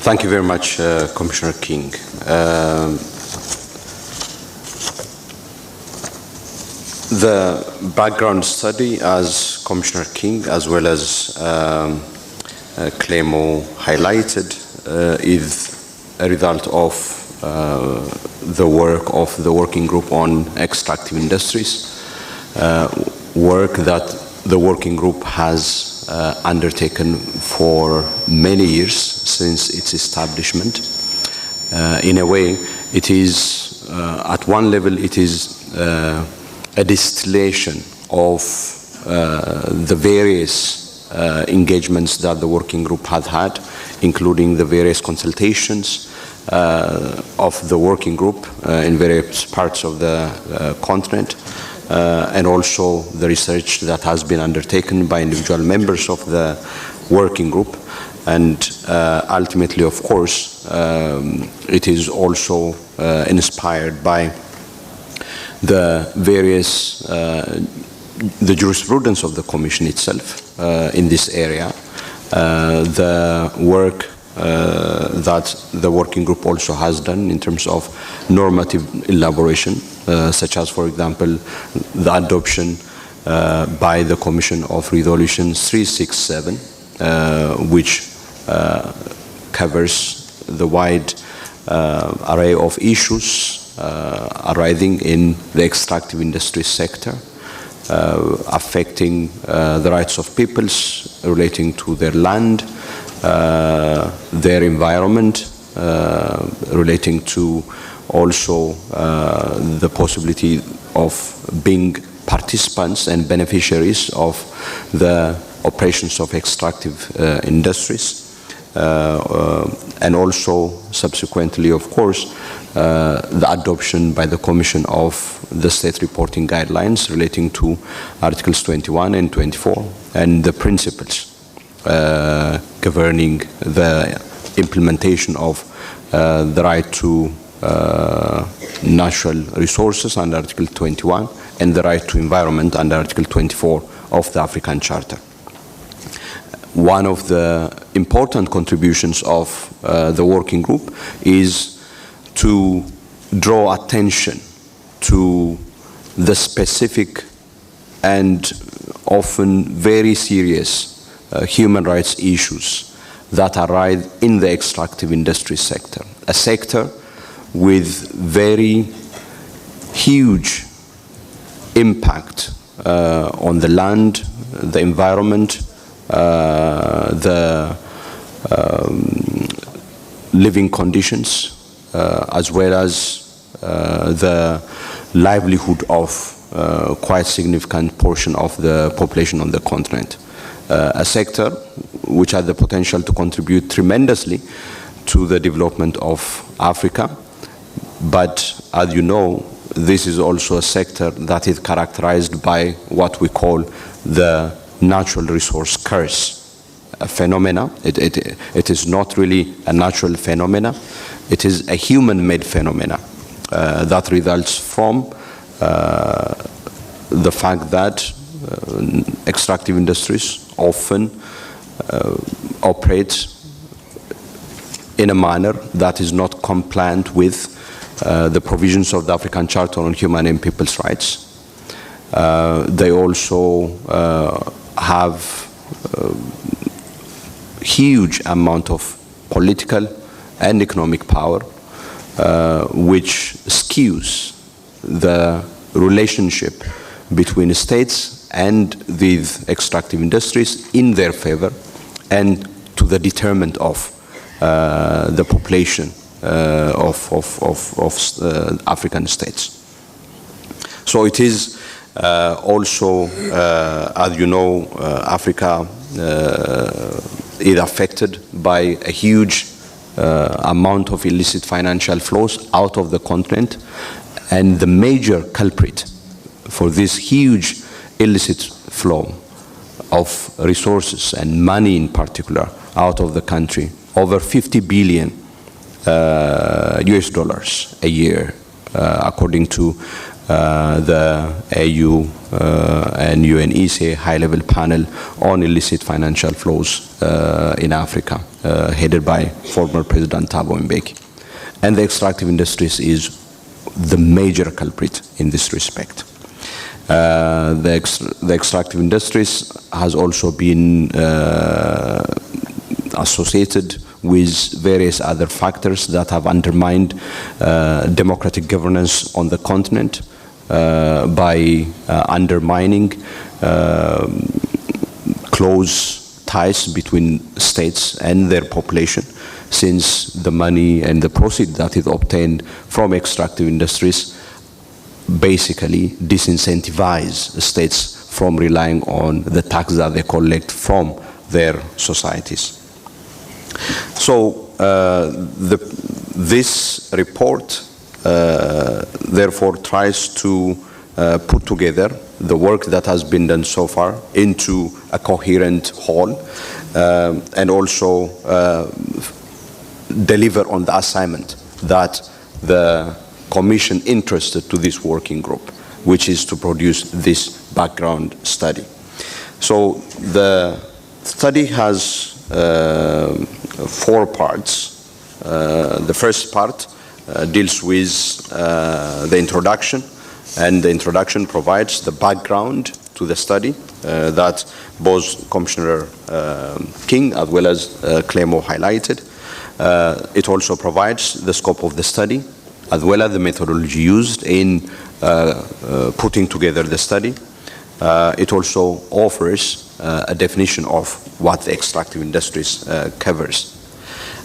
Thank you very much, Commissioner King. The background study, as Commissioner King as well as Clément highlighted, is a result of the work of the working group on extractive industries, work that the working group has undertaken for many years since its establishment. In a way, it is, at one level, it is a distillation of the various engagements that the working group had, including the various consultations of the working group in various parts of the continent, and also the research that has been undertaken by individual members of the working group. And ultimately, of course, it is also inspired by the various, the jurisprudence of the Commission itself in this area, the work that the working group also has done in terms of normative elaboration, such as, for example, the adoption by the Commission of Resolution 367, which covers the wide array of issues arising in the extractive industry sector, affecting the rights of peoples relating to their land, their environment, relating to also the possibility of being participants and beneficiaries of the operations of extractive industries, and also subsequently, of course, the adoption by the Commission of the state reporting guidelines relating to Articles 21 and 24 and the principles governing the implementation of the right to natural resources under Article 21 and the right to environment under Article 24 of the African Charter. One of the important contributions of the working group is to draw attention to the specific and often very serious human rights issues that arise in the extractive industry sector, a sector with very huge impact on the land, the environment, the living conditions, as well as the livelihood of quite significant portion of the population on the continent. A sector which has the potential to contribute tremendously to the development of Africa, but as you know, this is also a sector that is characterized by what we call the natural resource curse, a phenomena. It is not really a natural phenomena. It is a human-made phenomena that results from the fact that extractive industries often operate in a manner that is not compliant with the provisions of the African Charter on Human and People's Rights. They also have huge amount of political and economic power, which skews the relationship between states and these extractive industries in their favor and to the determinant of the population of African states. So it is also, as you know, Africa is affected by a huge amount of illicit financial flows out of the continent, and the major culprit for this huge illicit flow of resources and money in particular out of the country, over 50 billion US dollars a year, according to the AU and UNECE high-level panel on illicit financial flows in Africa, headed by former President Thabo Mbeki. And the extractive industries is the major culprit in this respect. The extractive industries has also been associated with various other factors that have undermined democratic governance on the continent by undermining close ties between states and their population, since the money and the proceeds that is obtained from extractive industries basically disincentivize states from relying on the tax that they collect from their societies. So this report therefore tries to put together the work that has been done so far into a coherent whole, and also deliver on the assignment that the Commission entrusted to this working group, which is to produce this background study. So the study has 4 parts. The first part deals with the introduction, and the introduction provides the background to the study that both Commissioner King as well as Clément highlighted. It also provides the scope of the study as well as the methodology used in putting together the study. It also offers a definition of what the extractive industries covers.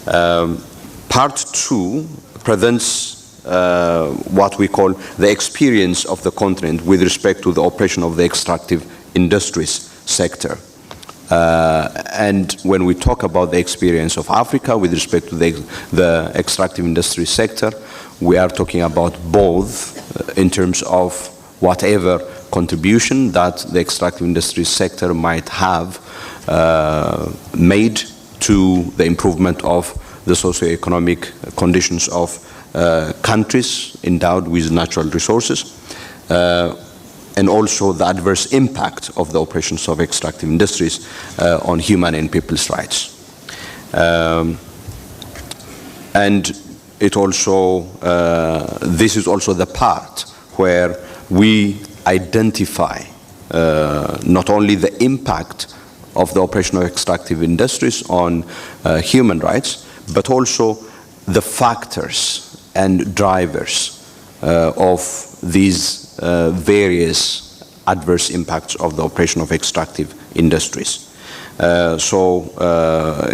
Part 2 presents what we call the experience of the continent with respect to the operation of the extractive industries sector. And when we talk about the experience of Africa with respect to the extractive industry sector, we are talking about both in terms of whatever contribution that the extractive industry sector might have made to the improvement of the socio-economic conditions of countries endowed with natural resources, and also the adverse impact of the operations of extractive industries on human and people's rights. And it also, this is also the part where we identify not only the impact of the operation of extractive industries on human rights, but also the factors and drivers of these various adverse impacts of the operation of extractive industries.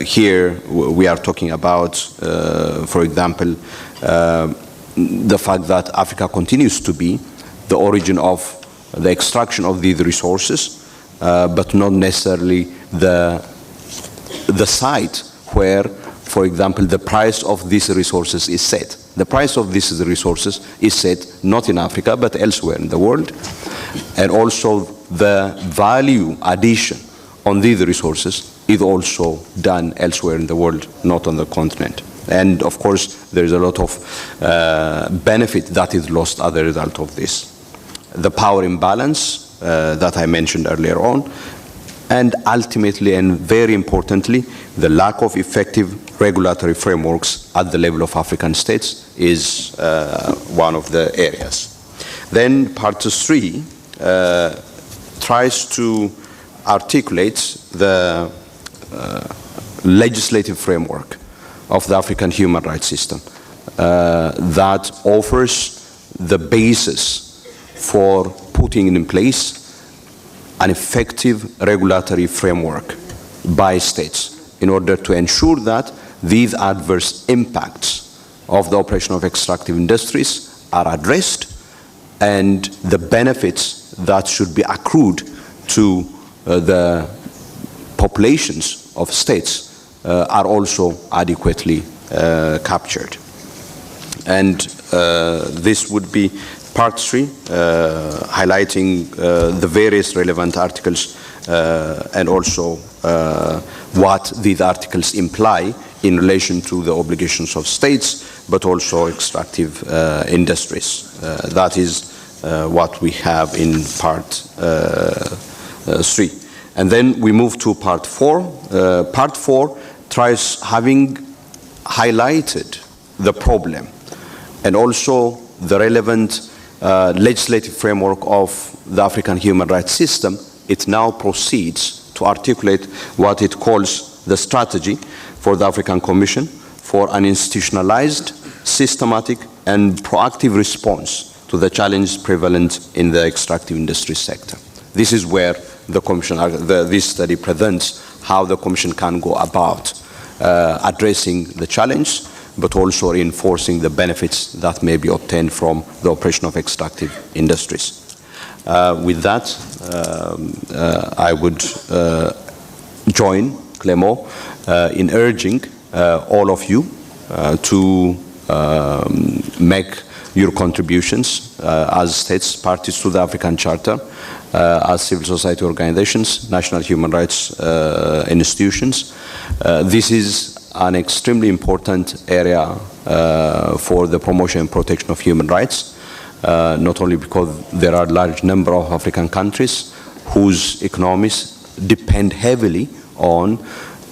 Here we are talking about, for example, the fact that Africa continues to be the origin of the extraction of these resources, but not necessarily the site where, for example, the price of these resources is set. The price of these resources is set not in Africa, but elsewhere in the world. And also the value addition on these resources is also done elsewhere in the world, not on the continent. And of course, there is a lot of benefit that is lost as a result of this. The power imbalance that I mentioned earlier on, and ultimately and very importantly, the lack of effective regulatory frameworks at the level of African states is one of the areas. Then part 3 tries to articulate the legislative framework of the African human rights system that offers the basis for putting in place an effective regulatory framework by states in order to ensure that these adverse impacts of the operation of extractive industries are addressed and the benefits that should be accrued to the populations of states are also adequately captured. And this would be part 3, highlighting the various relevant articles and also what these articles imply in relation to the obligations of states, but also extractive industries. That is what we have in part 3. And then we move to part 4. Part 4 tries, having highlighted the problem and also the relevant legislative framework of the African human rights system, it now proceeds to articulate what it calls the strategy for the African Commission for an institutionalized, systematic, and proactive response to the challenges prevalent in the extractive industry sector. This is where the Commission, this study presents how the Commission can go about addressing the challenge, but also reinforcing the benefits that may be obtained from the operation of extractive industries. With that, I would join Clément in urging all of you to make your contributions as states parties to the African Charter, as civil society organizations, national human rights institutions. This is an extremely important area for the promotion and protection of human rights, not only because there are a large number of African countries whose economies depend heavily on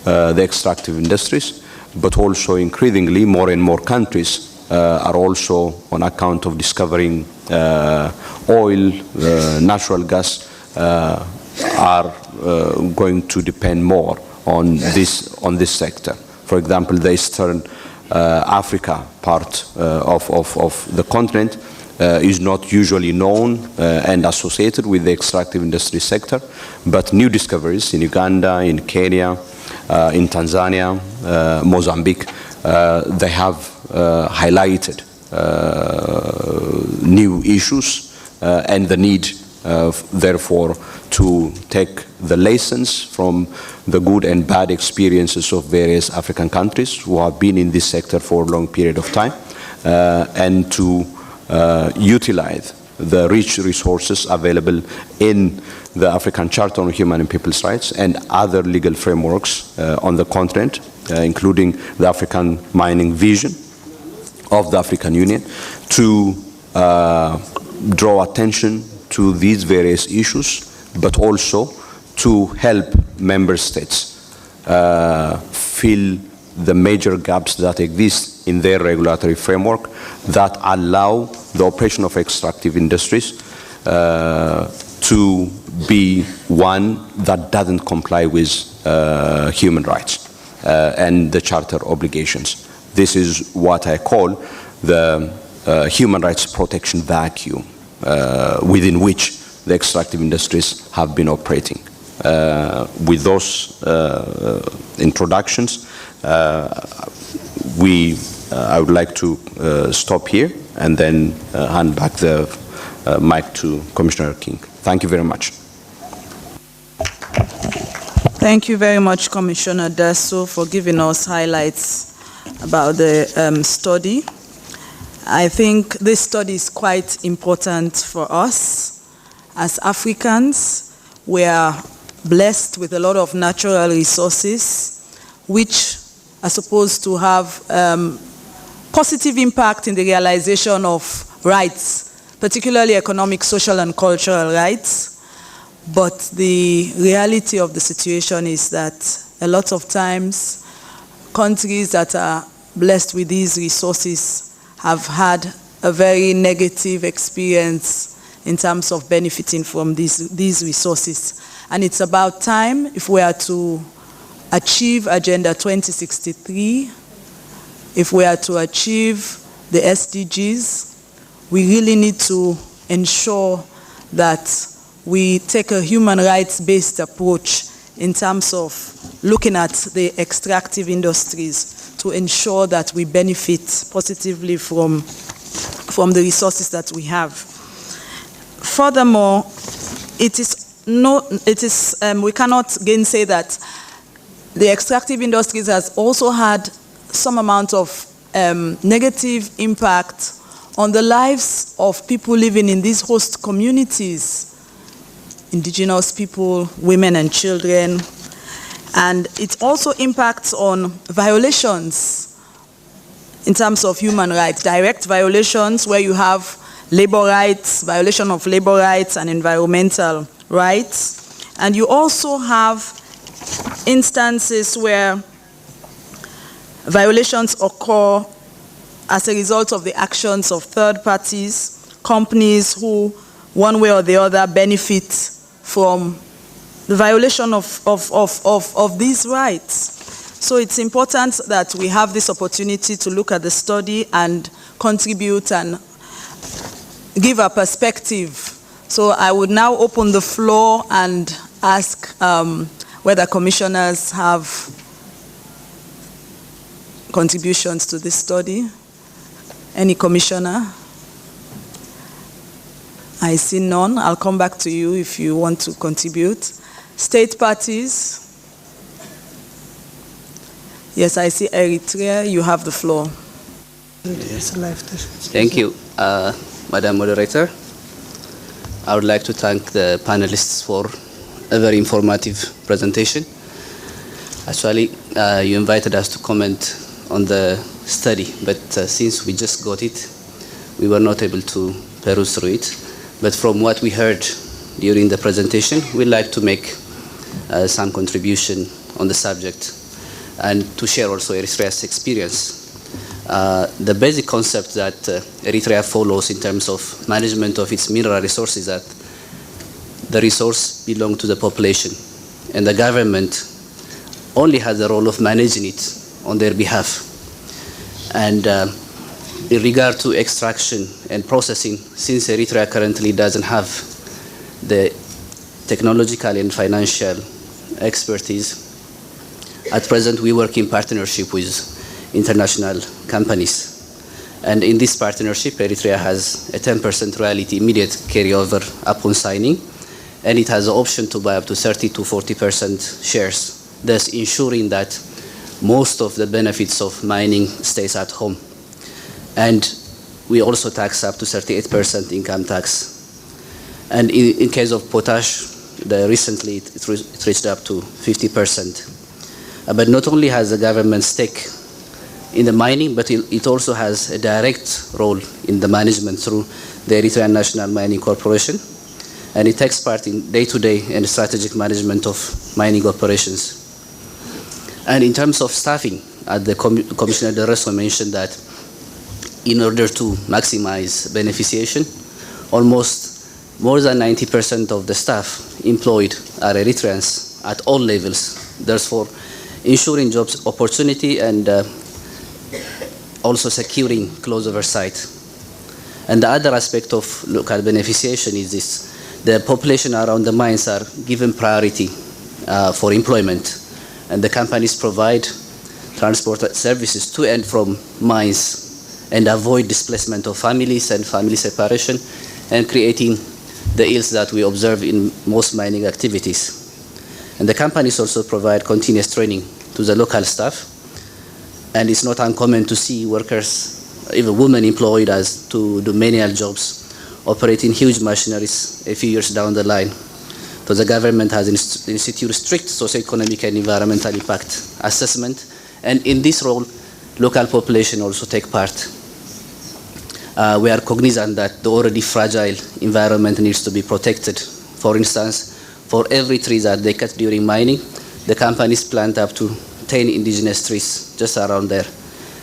the extractive industries, but also increasingly more and more countries are also, on account of discovering oil, natural gas, are going to depend more on this sector. For example, the Eastern Africa part of the continent is not usually known and associated with the extractive industry sector, but new discoveries in Uganda, in Kenya, in Tanzania, Mozambique they have highlighted new issues and the need, therefore, to take the lessons from the good and bad experiences of various African countries who have been in this sector for a long period of time, and to utilize the rich resources available in the African Charter on Human and People's Rights and other legal frameworks on the continent, including the African Mining Vision of the African Union, to draw attention to these various issues, but also to help member states fill the major gaps that exist in their regulatory framework that allow the operation of extractive industries to be one that doesn't comply with human rights and the Charter obligations. This is what I call the human rights protection vacuum within which the extractive industries have been operating. With those introductions, I would like to stop here and then hand back the mic to Commissioner King. Thank you very much. Thank you very much, Commissioner Dasso, for giving us highlights about the study. I think this study is quite important for us. As Africans, we are blessed with a lot of natural resources which are supposed to have positive impact in the realization of rights, particularly economic, social, and cultural rights. But the reality of the situation is that a lot of times countries that are blessed with these resources have had a very negative experience in terms of benefiting from these resources. And it's about time, if we are to achieve Agenda 2063, if we are to achieve the SDGs, we really need to ensure that we take a human rights-based approach in terms of looking at the extractive industries to ensure that we benefit positively from the resources that we have. Furthermore, we cannot gainsay that the extractive industries has also had some amount of negative impact on the lives of people living in these host communities, indigenous people, women and children. And it also impacts on violations in terms of human rights, direct violations where you have labor rights, violation of labor rights and environmental rights. And you also have instances where violations occur as a result of the actions of third parties, companies who, one way or the other, benefit from the violation of these rights. So it's important that we have this opportunity to look at the study and contribute and give a perspective. So I would now open the floor and ask whether commissioners have contributions to this study. Any commissioner? I see none. I'll come back to you if you want to contribute. State parties? Yes, I see Eritrea. You have the floor. Thank you, Madam Moderator. I would like to thank the panelists for a very informative presentation. Actually, you invited us to comment on the study, but since we just got it, we were not able to peruse through it. But from what we heard during the presentation, we'd like to make some contribution on the subject and to share also Eritrea's experience. The basic concept that Eritrea follows in terms of management of its mineral resources is that the resource belongs to the population, and the government only has the role of managing it on their behalf. And in regard to extraction and processing, since Eritrea currently doesn't have the technological and financial expertise, at present we work in partnership with international companies. And in this partnership, Eritrea has a 10% royalty immediate carryover upon signing, and it has the option to buy up to 30 to 40% shares, thus ensuring that most of the benefits of mining stays at home. And we also tax up to 38% income tax. And in case of potash, recently it reached up to 50%. But not only has the government stake in the mining, but it also has a direct role in the management through the Eritrean National Mining Corporation, and it takes part in day-to-day and strategic management of mining operations. And in terms of staffing, the Commissioner Dereso mentioned that in order to maximize beneficiation, almost more than 90% of the staff employed are Eritreans at all levels, therefore ensuring jobs opportunity and also securing close oversight. And the other aspect of local beneficiation is this: the population around the mines are given priority for employment, and the companies provide transport services to and from mines and avoid displacement of families and family separation, and creating the ills that we observe in most mining activities. And the companies also provide continuous training to the local staff, and it's not uncommon to see workers, even women employed as to do menial jobs, operating huge machineries a few years down the line. So the government has instituted strict socioeconomic and environmental impact assessment, and in this role, local population also take part. We are cognizant that the already fragile environment needs to be protected. For instance, for every tree that they cut during mining, the companies plant up to 10 indigenous trees just around there.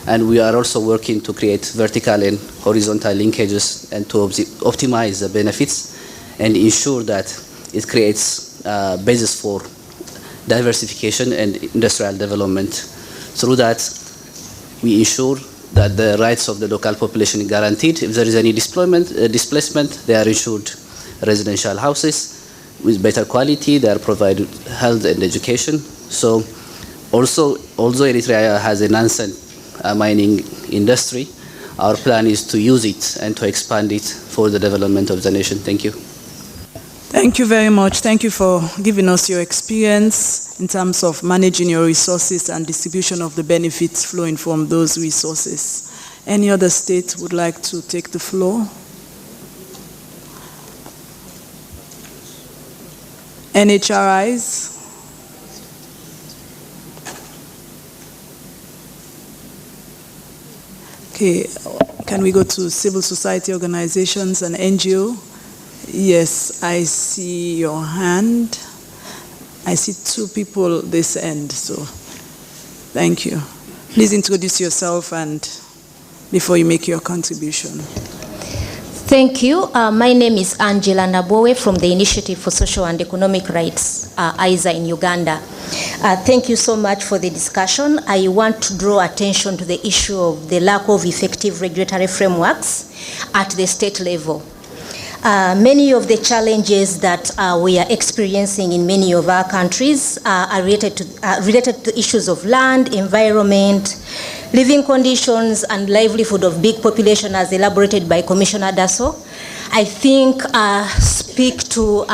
And we are also working to create vertical and horizontal linkages and to optimize the benefits and ensure that it creates a basis for diversification and industrial development. Through that, we ensure that the rights of the local population are guaranteed. If there is any displacement, they are ensured residential houses with better quality. They are provided health and education. So also, although Eritrea has a nascent mining industry, our plan is to use it and to expand it for the development of the nation. Thank you. Thank you very much. Thank you for giving us your experience in terms of managing your resources and distribution of the benefits flowing from those resources. Any other state would like to take the floor? NHRIs? Okay, can we go to civil society organizations and NGO? Yes, I see your hand. I see two people this end, so thank you. Please introduce yourself and before you make your contribution. Thank you. My name is Angela Nabowe from the Initiative for Social and Economic Rights, ISA in Uganda. Thank you so much for the discussion. I want to draw attention to the issue of the lack of effective regulatory frameworks at the state level. Many of the challenges that we are experiencing in many of our countries are related to issues of land, environment, living conditions, and livelihood of big population as elaborated by Commissioner Daso. I think speak to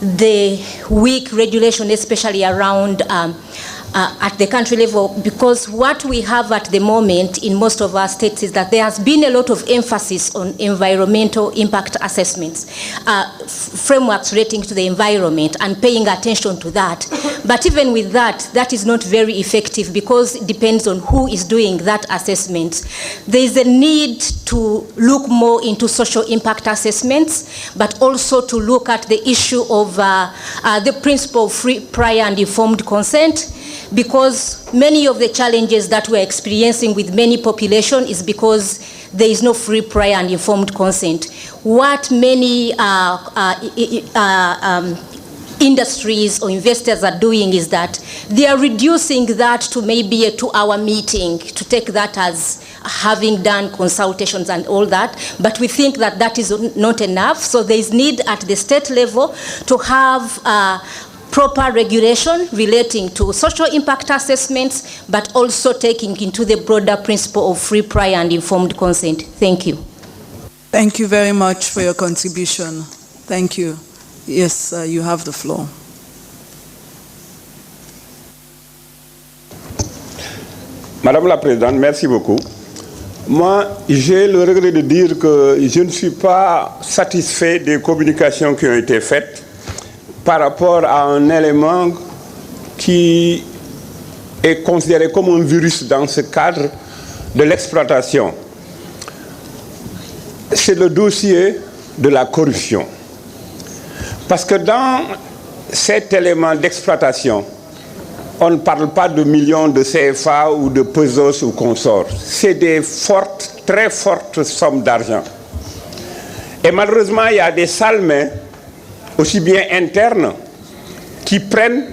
the weak regulation, especially around at the country level, because what we have at the moment in most of our states is that there has been a lot of emphasis on environmental impact assessments, frameworks relating to the environment and paying attention to that. But even with that, that is not very effective because it depends on who is doing that assessment. There is a need to look more into social impact assessments, but also to look at the issue of the principle of free, prior and informed consent, because many of the challenges that we're experiencing with many population is because there is no free, prior and informed consent. What many industries or investors are doing is that they are reducing that to maybe a 2-hour meeting, to take that as having done consultations and all that, but we think that that is not enough. So there is need at the state level to have proper regulation relating to social impact assessments, but also taking into the broader principle of free, prior, and informed consent. Thank you. Thank you very much for your contribution. Thank you. Yes, you have the floor. Madame la Présidente, merci beaucoup. Moi, j'ai le regret de dire que je ne suis pas satisfait des communications qui ont été faites par rapport à un élément qui est considéré comme un virus dans ce cadre de l'exploitation. C'est le dossier de la corruption. Parce que dans cet élément d'exploitation, on ne parle pas de millions de CFA ou de pesos ou consorts. C'est des fortes, très fortes sommes d'argent. Et malheureusement, il y a des sales mains, aussi bien internes, qui prennent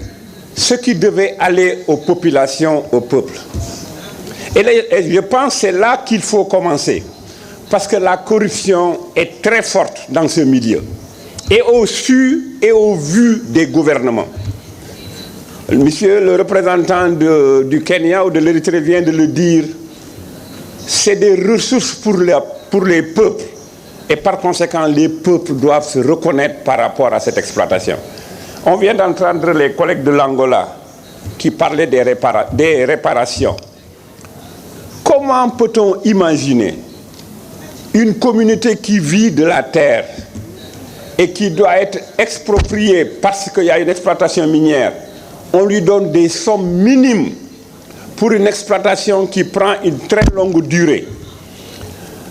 ce qui devait aller aux populations, au peuple. Et je pense que c'est là qu'il faut commencer. Parce que la corruption est très forte dans ce milieu. Et au su et au vu des gouvernements. Monsieur le représentant du Kenya ou de l'Érythrée vient de le dire, c'est des ressources pour les peuples. Et par conséquent, les peuples doivent se reconnaître par rapport à cette exploitation. On vient d'entendre les collègues de l'Angola qui parlaient des réparations. Comment peut-on imaginer une communauté qui vit de la terre et qui doit être expropriée parce qu'il y a une exploitation minière? On lui donne des sommes minimes pour une exploitation qui prend une très longue durée.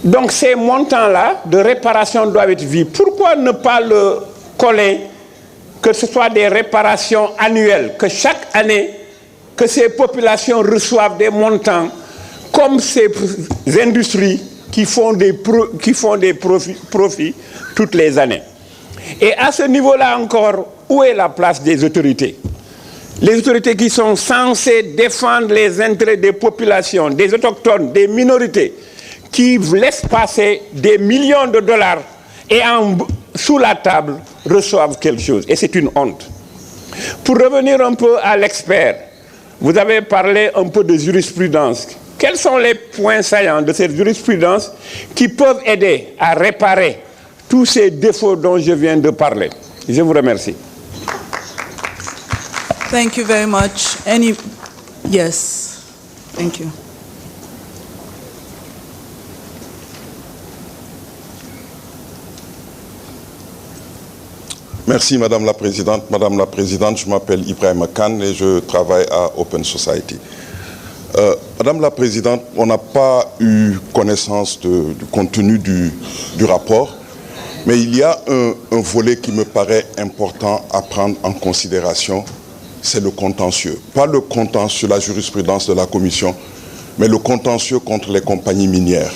Donc ces montants-là de réparation doivent être vus. Pourquoi ne pas le coller, que ce soit des réparations annuelles, que chaque année, que ces populations reçoivent des montants comme ces industries qui font des profits toutes les années. Et à ce niveau-là encore, où est la place des autorités? Les autorités qui sont censées défendre les intérêts des populations, des autochtones, des minorités, qui laissent passer des millions de dollars et sous la table reçoivent quelque chose. Et c'est une honte. Pour revenir un peu à l'expert, vous avez parlé un peu de jurisprudence. Quels sont les points saillants de cette jurisprudence qui peuvent aider à réparer tous ces défauts dont je viens de parler? Je vous remercie. Thank you very much. Yes, thank you. Merci Madame la Présidente. Madame la Présidente, je m'appelle Ibrahim Khan et je travaille à Open Society. Madame la Présidente, on n'a pas eu connaissance du contenu du rapport, mais il y a un volet qui me paraît important à prendre en considération, c'est le contentieux. Pas le contentieux, la jurisprudence de la Commission, mais le contentieux contre les compagnies minières.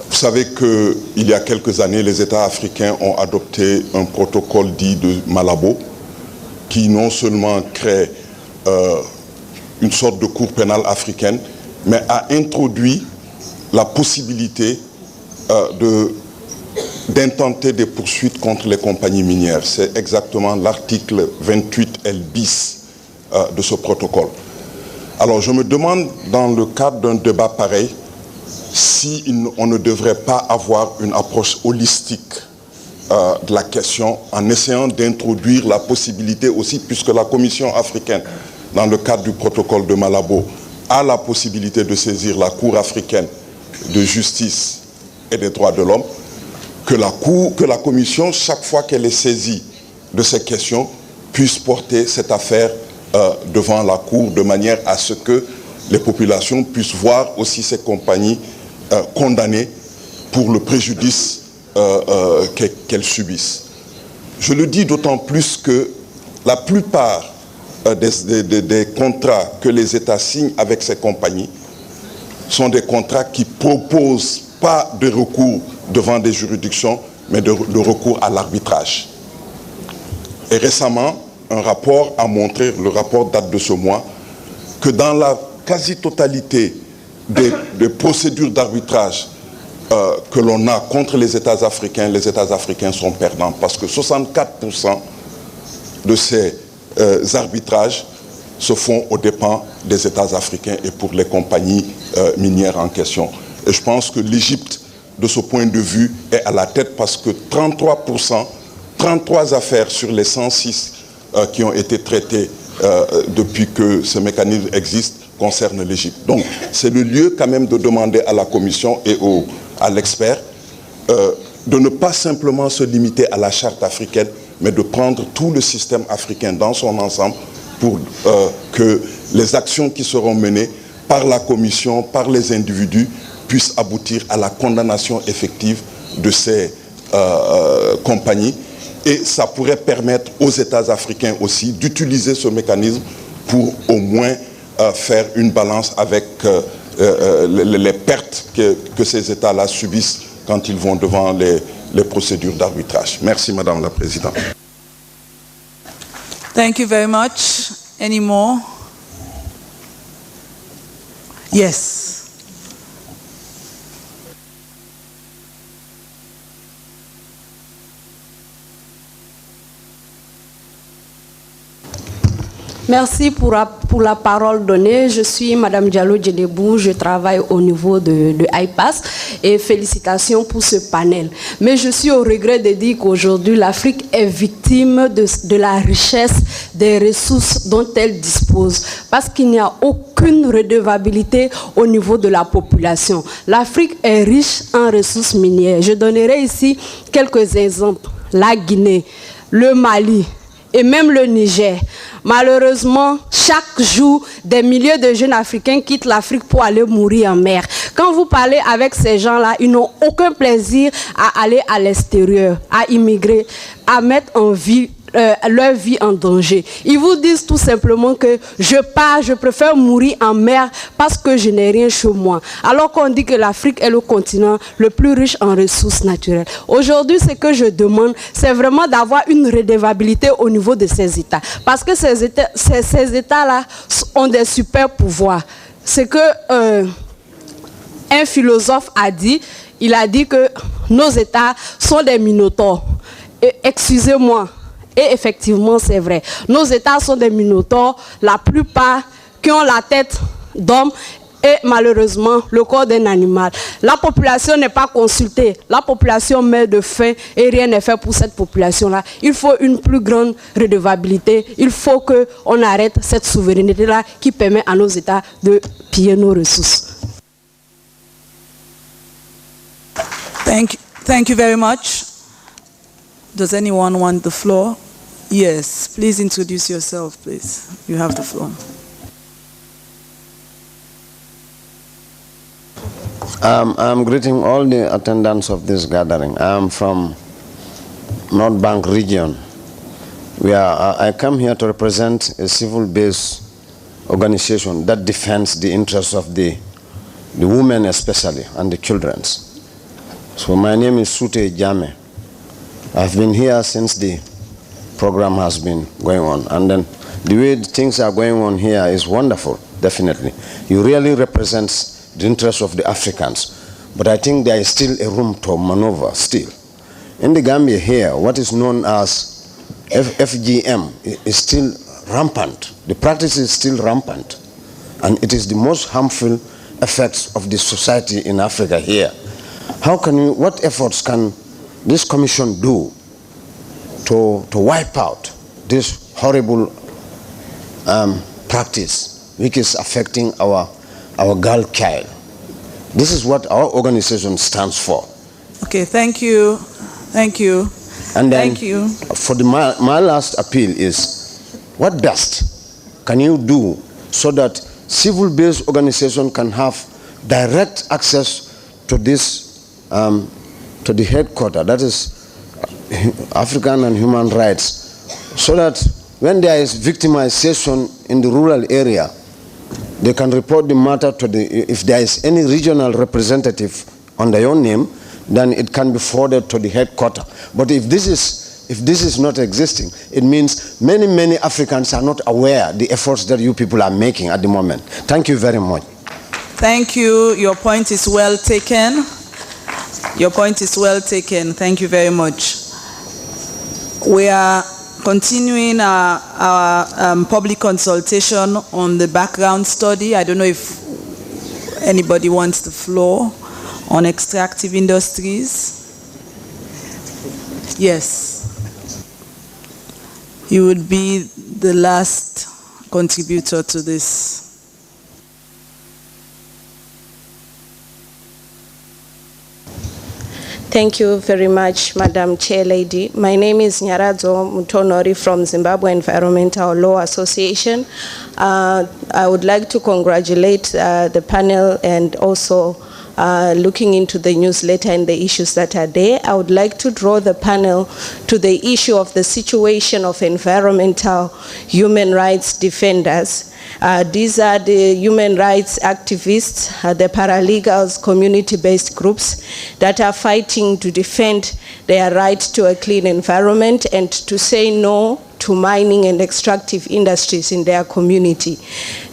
Vous savez qu'il y a quelques années, les États africains ont adopté un protocole dit de Malabo, qui non seulement crée une sorte de cour pénale africaine, mais a introduit la possibilité d'intenter des poursuites contre les compagnies minières. C'est exactement l'article 28 L bis de ce protocole. Alors je me demande, dans le cadre d'un débat pareil, si on ne devrait pas avoir une approche holistique de la question en essayant d'introduire la possibilité aussi, puisque la Commission africaine, dans le cadre du protocole de Malabo, a la possibilité de saisir la Cour africaine de justice et des droits de l'homme, que la Commission, chaque fois qu'elle est saisie de ces questions, puisse porter cette affaire devant la Cour de manière à ce que les populations puissent voir aussi ces compagnies condamnées pour le préjudice qu'elles subissent. Je le dis d'autant plus que la plupart des contrats que les États signent avec ces compagnies sont des contrats qui proposent pas de recours devant des juridictions, mais de recours à l'arbitrage. Et récemment, un rapport a montré, le rapport date de ce mois, que dans la quasi-totalité des procédures d'arbitrage que l'on a contre les États africains sont perdants, parce que 64% de ces arbitrages se font aux dépens des États africains et pour les compagnies minières en question. Et je pense que l'Égypte, de ce point de vue, est à la tête parce que 33%, 33 affaires sur les 106 qui ont été traitées depuis que ce mécanisme existe concernent l'Égypte. Donc, c'est le lieu quand même de demander à la Commission et à l'expert de ne pas simplement se limiter à la charte africaine, mais de prendre tout le système africain dans son ensemble pour que les actions qui seront menées par la Commission, par les individus, puissent aboutir à la condamnation effective de ces compagnies. Et ça pourrait permettre aux États africains aussi d'utiliser ce mécanisme pour au moins faire une balance avec les pertes que ces États-là subissent quand ils vont devant les procédures d'arbitrage. Merci, Madame la Présidente. Thank you very much. Any more? Yes. Merci pour la parole donnée. Je suis Madame Diallo Djedebou, je travaille au niveau de IPAS et félicitations pour ce panel. Mais je suis au regret de dire qu'aujourd'hui l'Afrique est victime de la richesse des ressources dont elle dispose parce qu'il n'y a aucune redevabilité au niveau de la population. L'Afrique est riche en ressources minières. Je donnerai ici quelques exemples. La Guinée, le Mali et même le Niger. Malheureusement, chaque jour, des milliers de jeunes Africains quittent l'Afrique pour aller mourir en mer. Quand vous parlez avec ces gens-là, ils n'ont aucun plaisir à aller à l'extérieur, à immigrer, à mettre en vie leur vie en danger. Ils vous disent tout simplement que je préfère mourir en mer parce que je n'ai rien chez moi. Alors qu'on dit que l'Afrique est le continent le plus riche en ressources naturelles. Aujourd'hui, ce que je demande, c'est vraiment d'avoir une redevabilité au niveau de ces États. Parce que ces États-là ont des super pouvoirs. C'est que un philosophe a dit, il a dit que nos États sont des minotaures. Excusez-moi. Et effectivement, c'est vrai. Nos États sont des minotaures, la plupart qui ont la tête d'homme et malheureusement le corps d'un animal. La population n'est pas consultée. La population meurt de faim et rien n'est fait pour cette population-là. Il faut une plus grande redevabilité. Il faut qu'on arrête cette souveraineté-là qui permet à nos États de piller nos ressources. Thank you very much. Does anyone want the floor? Yes, please introduce yourself, please. You have the floor. I'm greeting all the attendants of this gathering. I'm from North Bank region. I come here to represent a civil-based organization that defends the interests of the women especially and the children. So my name is Sute Jame. I've been here since the program has been going on. And then the way things are going on here is wonderful, definitely. You really represent the interests of the Africans. But I think there is still a room to maneuver still. In the Gambia here, what is known as FGM is still rampant. The practice is still rampant. And it is the most harmful effects of the society in Africa here. What efforts can this commission do to wipe out this horrible practice which is affecting our girl child? This is what our organization stands for. Okay, thank you. Thank you. And then thank you. For my last appeal is, what best can you do so that civil-based organization can have direct access to this, to the headquarters, that is African and Human Rights, so that when there is victimization in the rural area, they can report the matter to if there is any regional representative under your name, then it can be forwarded to the headquarters. But if this is not existing, it means many Africans are not aware of the efforts that you people are making at the moment. Thank you very much. Thank you. Your point is well taken. Your point is well taken. Thank you very much. We are continuing our public consultation on the background study. I don't know if anybody wants the floor on extractive industries. Yes. You would be the last contributor to this. Thank you very much, Madam Chair Lady. My name is Nyaradzo Mutonori from Zimbabwe Environmental Law Association. I would like to congratulate the panel and also looking into the newsletter and the issues that are there. I would like to draw the panel to the issue of the situation of environmental human rights defenders. These are the human rights activists, the paralegals, community-based groups that are fighting to defend their right to a clean environment and to say no to mining and extractive industries in their community.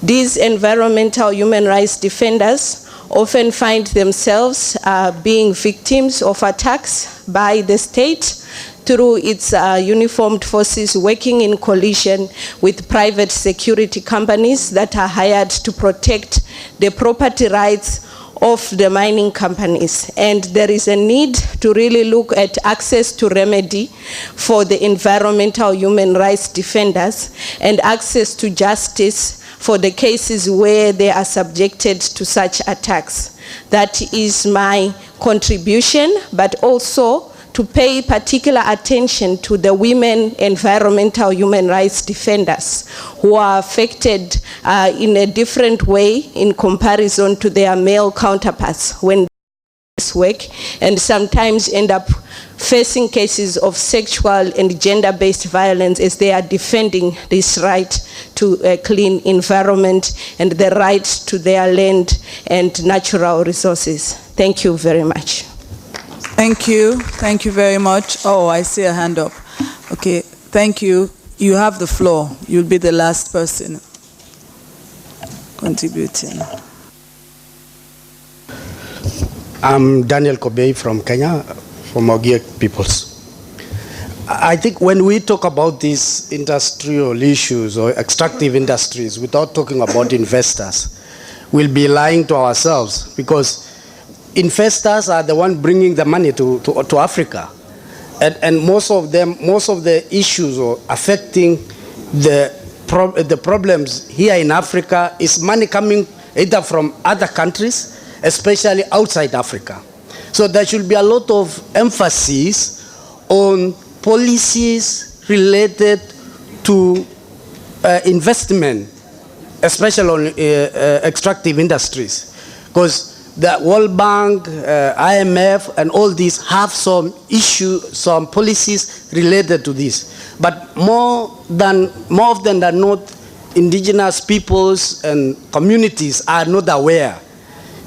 These environmental human rights defenders often find themselves being victims of attacks by the state through its uniformed forces working in coalition with private security companies that are hired to protect the property rights of the mining companies. And there is a need to really look at access to remedy for the environmental human rights defenders and access to justice for the cases where they are subjected to such attacks. That is my contribution, but also to pay particular attention to the women environmental human rights defenders who are affected in a different way in comparison to their male counterparts when they work, and sometimes end up facing cases of sexual and gender-based violence as they are defending this right to a clean environment and the right to their land and natural resources. Thank you very much. Thank you. Thank you very much. Oh, I see a hand up. Okay, thank you. You have the floor. You'll be the last person contributing. I'm Daniel Kobei from Kenya, from Ogiek Peoples. I think when we talk about these industrial issues or extractive industries without talking about investors, we'll be lying to ourselves, because investors are the one bringing the money to Africa. And most of the issues affecting the problems here in Africa is money coming either from other countries, especially outside Africa. So there should be a lot of emphasis on policies related to investment, especially on extractive industries. Because the World Bank, IMF, and all these have some policies related to this. But more often than not, indigenous peoples and communities are not aware,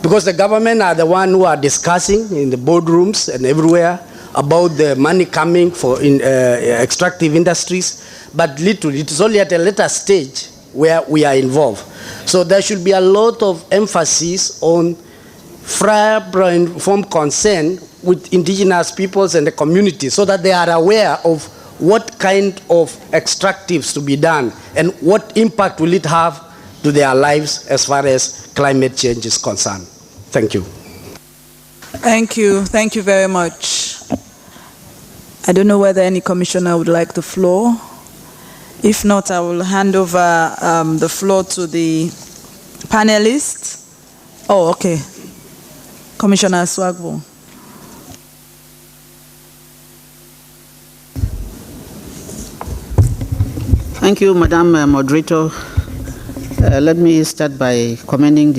because the government are the one who are discussing in the boardrooms and everywhere about the money coming for extractive industries, but literally it is only at a later stage where we are involved. So there should be a lot of emphasis on informed consent with indigenous peoples and the community, so that they are aware of what kind of extractives to be done and what impact will it have to their lives as far as climate change is concerned. Thank you. Thank you. Thank you very much. I don't know whether any commissioner would like the floor. If not, I will hand over the floor to the panelists. Oh, okay. Commissioner Swagbo. Thank you, Madam Moderator. Let me start by commending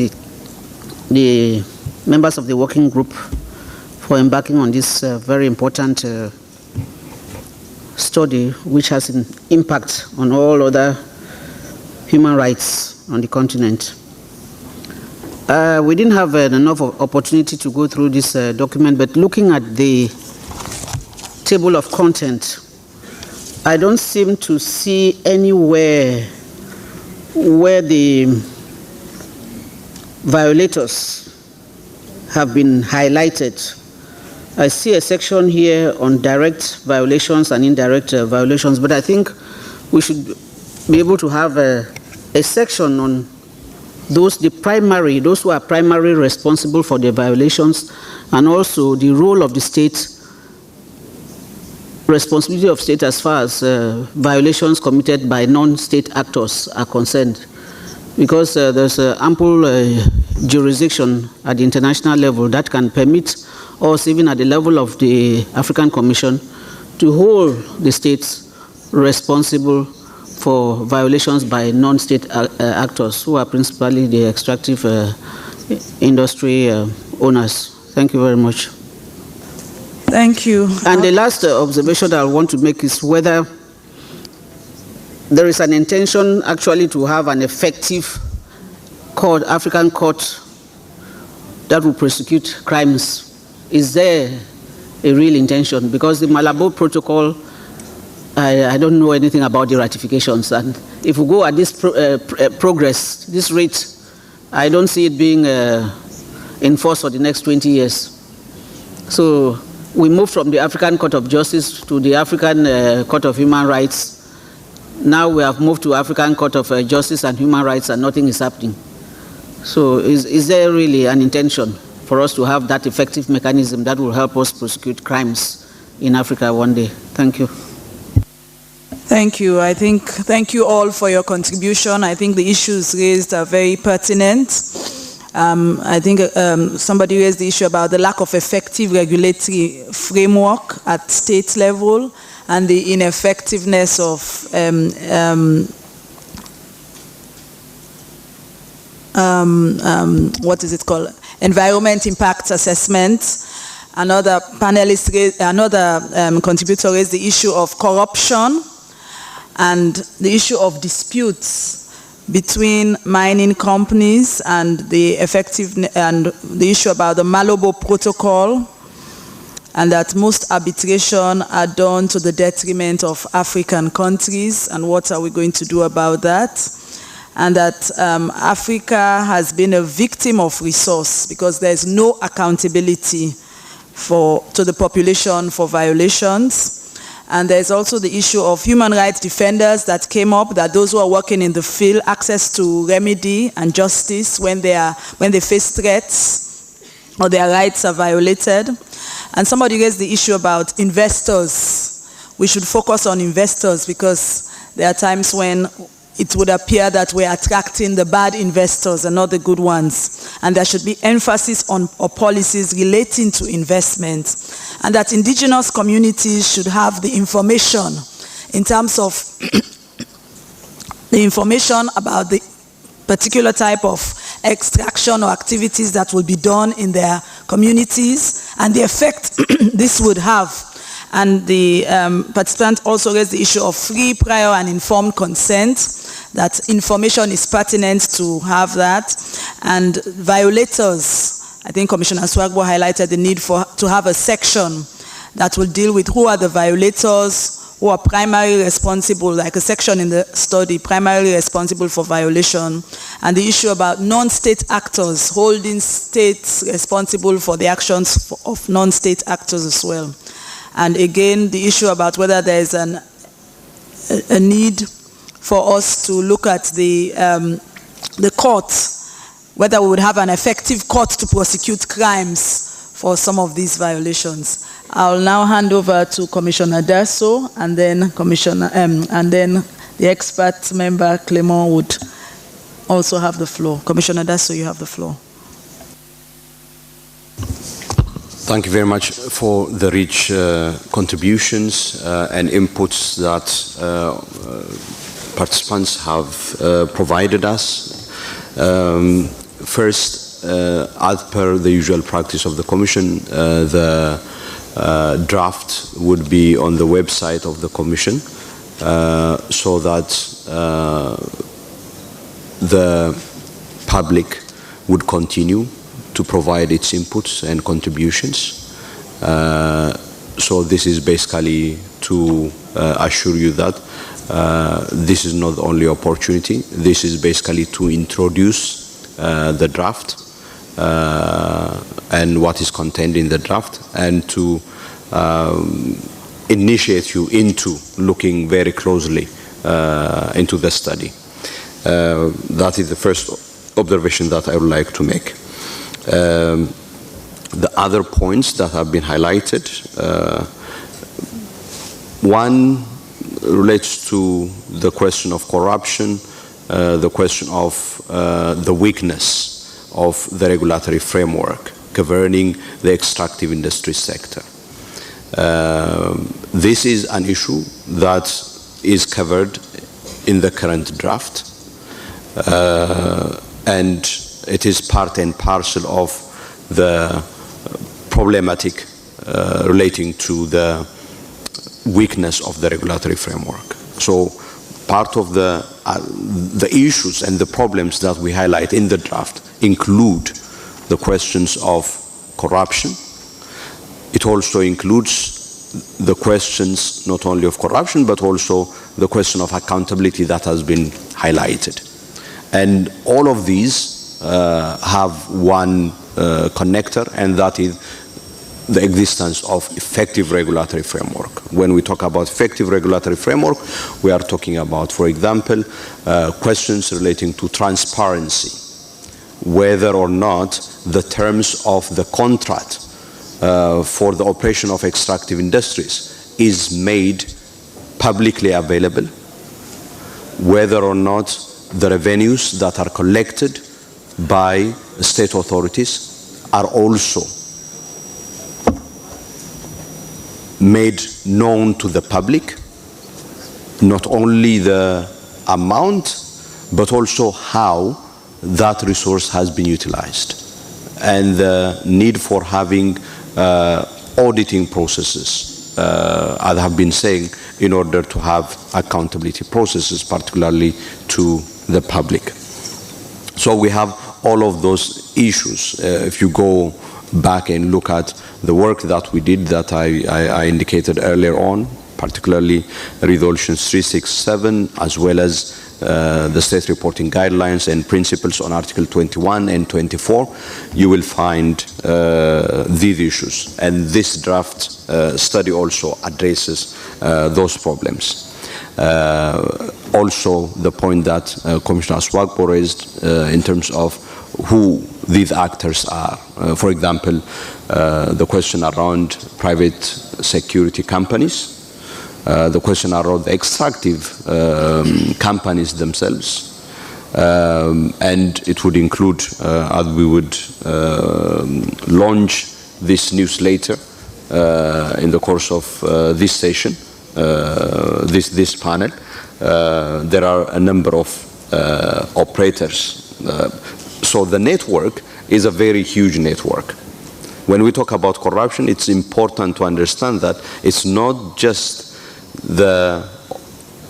the members of the working group for embarking on this very important study, which has an impact on all other human rights on the continent. We didn't have enough opportunity to go through this document, but looking at the table of content, I don't seem to see anywhere where the violators have been highlighted I see a section here on direct violations and indirect violations, but I think we should be able to have a section on those who are primarily responsible for the violations, and also the role of the state, responsibility of state as far as violations committed by non-state actors are concerned. Because there's ample jurisdiction at the international level that can permit us, even at the level of the African Commission, to hold the states responsible for violations by non-state actors, who are principally the extractive industry owners. Thank you very much. Thank you. And the last observation I want to make is whether there is an intention actually to have an effective court, African court, that will prosecute crimes. Is there a real intention? Because the Malabo Protocol, I don't know anything about the ratifications. And if we go at this progress, this rate, I don't see it being enforced for the next 20 years. So we moved from the African Court of Justice to the African Court of Human Rights. Now we have moved to African Court of Justice and Human Rights, and nothing is happening. So is there really an intention for us to have that effective mechanism that will help us prosecute crimes in Africa one day? Thank you. Thank you. Thank you all for your contribution. I think the issues raised are very pertinent. I think somebody raised the issue about the lack of effective regulatory framework at state level and the ineffectiveness of what is it called? Environment impact assessment. Another panelist, another contributor raised the issue of corruption and the issue of disputes between mining companies and the issue about the Malabo Protocol, and that most arbitration are done to the detriment of African countries, and what are we going to do about that? And that Africa has been a victim of resource because there is no accountability to the population for violations. And there's also the issue of human rights defenders that came up, that those who are working in the field, access to remedy and justice when they face threats or their rights are violated. And somebody raised the issue about investors. We should focus on investors because there are times when it would appear that we're attracting the bad investors and not the good ones. And there should be emphasis on policies relating to investment. And that indigenous communities should have the information in terms of the information about the particular type of extraction or activities that will be done in their communities and the effect this would have. And the participant also raised the issue of free, prior, and informed consent, that information is pertinent to have that. And violators, I think Commissioner Swagbo highlighted the need to have a section that will deal with who are the violators, who are primarily responsible, like a section in the study, primarily responsible for violation, and the issue about non-state actors, holding states responsible for the actions of non-state actors as well. And again, the issue about whether there is a need for us to look at the court, whether we would have an effective court to prosecute crimes for some of these violations. I'll now hand over to Commissioner Dasso, and then the expert member Clement would also have the floor. Commissioner Dasso, you have the floor. Thank you very much for the rich contributions and inputs that participants have provided us. First, as per the usual practice of the Commission, the draft would be on the website of the Commission so that the public would continue to provide its inputs and contributions. So this is basically to assure you that this is not only opportunity, this is basically to introduce the draft and and what is contained in the draft, and to initiate you into looking very closely into the study. That is the first observation that I would like to make. The other points that have been highlighted, one relates to the question of corruption, the question of the weakness of the regulatory framework governing the extractive industry sector. This is an issue that is covered in the current draft, and it is part and parcel of the problematic relating to the weakness of the regulatory framework. So part of the issues and the problems that we highlight in the draft include the questions of corruption. It also includes the questions not only of corruption, but also the question of accountability that has been highlighted. And all of these have one connector, and that is the existence of effective regulatory framework. When we talk about effective regulatory framework, we are talking about, for example, questions relating to transparency, whether or not the terms of the contract for the operation of extractive industries is made publicly available, whether or not the revenues that are collected by state authorities are also made known to the public, not only the amount, but also how that resource has been utilized, and the need for having auditing processes, as I have been saying, in order to have accountability processes, particularly to the public. So we have all of those issues. If you go back and look at the work that we did that I indicated earlier on, particularly Resolutions 367, as well as the state reporting guidelines and principles on Article 21 and 24, you will find these issues. And this draft study also addresses those problems. Also, the point that Commissioner Swagbo raised in terms of who these actors are. For example, the question around private security companies, the question around the extractive companies themselves, and it would include, as we would launch this newsletter in the course of this session, this panel, there are a number of operators. So the network is a very huge network. When we talk about corruption, it's important to understand that it's not just the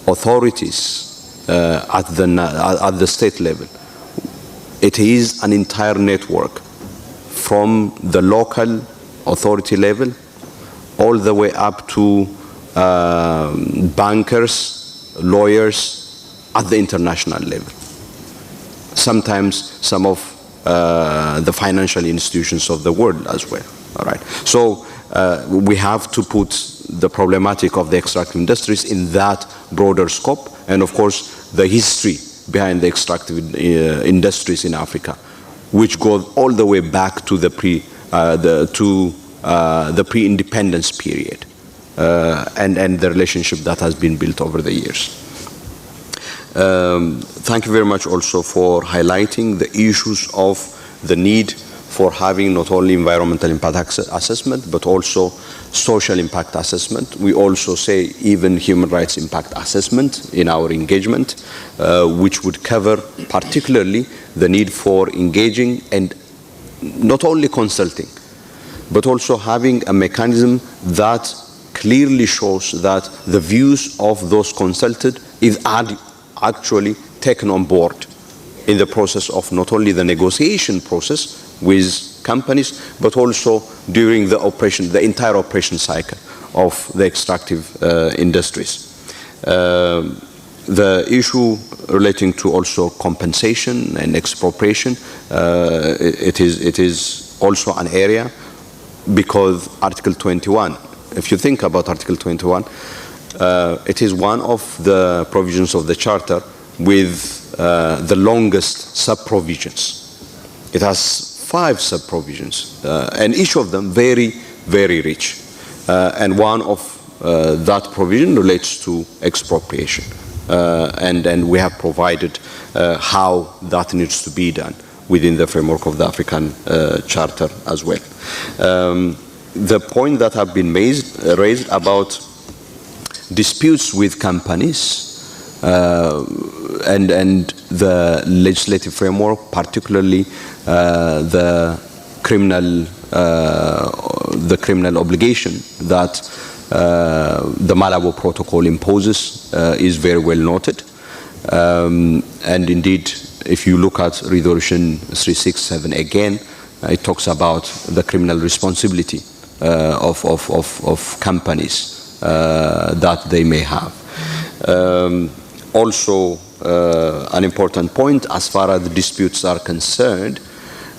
authorities at the state level. It is an entire network from the local authority level all the way up to bankers, lawyers at the international level. Sometimes some of the financial institutions of the world as well. All right. So we have to put the problematic of the extractive industries in that broader scope, and of course the history behind the extractive industries in Africa, which goes all the way back to the pre-independence period, and the relationship that has been built over the years. Thank you very much also for highlighting the issues of the need for having not only environmental impact assessment, but also social impact assessment. We also say even human rights impact assessment in our engagement, which would cover particularly the need for engaging and not only consulting, but also having a mechanism that clearly shows that the views of those consulted is actually taken on board in the process of not only the negotiation process with companies, but also during the operation, the entire operation cycle of the extractive industries. The issue relating to also compensation and expropriation, it is also an area because Article 21, if you think about Article 21, it is one of the provisions of the Charter with the longest sub-provisions. It has 5 sub-provisions, and each of them very, very rich. And one of that provision relates to expropriation. And we have provided how that needs to be done within the framework of the African Charter as well. The point that have been raised about disputes with companies and the legislative framework, particularly the criminal obligation that the Malabo Protocol imposes is very well noted. And indeed, if you look at Resolution 367 again, it talks about the criminal responsibility of companies that they may have. Also, an important point as far as the disputes are concerned,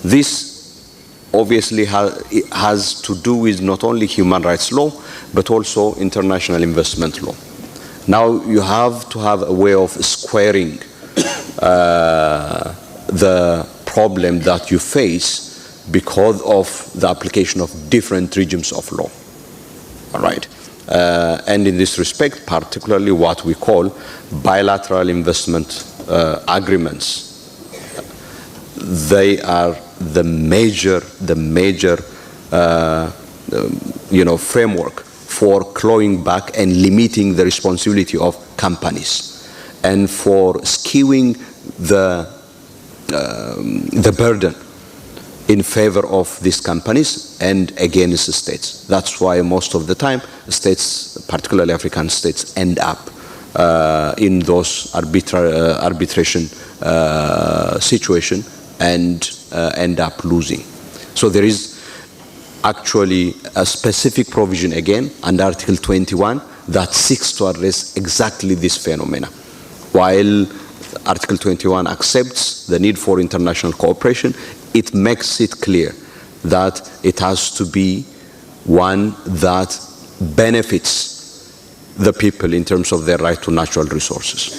this obviously has to do with not only human rights law, but also international investment law. Now you have to have a way of squaring the problem that you face because of the application of different regimes of law. All right. And in this respect, particularly what we call bilateral investment agreements, they are the major framework for clawing back and limiting the responsibility of companies and for skewing the burden in favor of these companies and against the states. That's why most of the time states, particularly African states, end up in those arbitration situation and end up losing. So there is actually a specific provision again under Article 21 that seeks to address exactly this phenomena. While Article 21 accepts the need for international cooperation, it makes it clear that it has to be one that benefits the people in terms of their right to natural resources.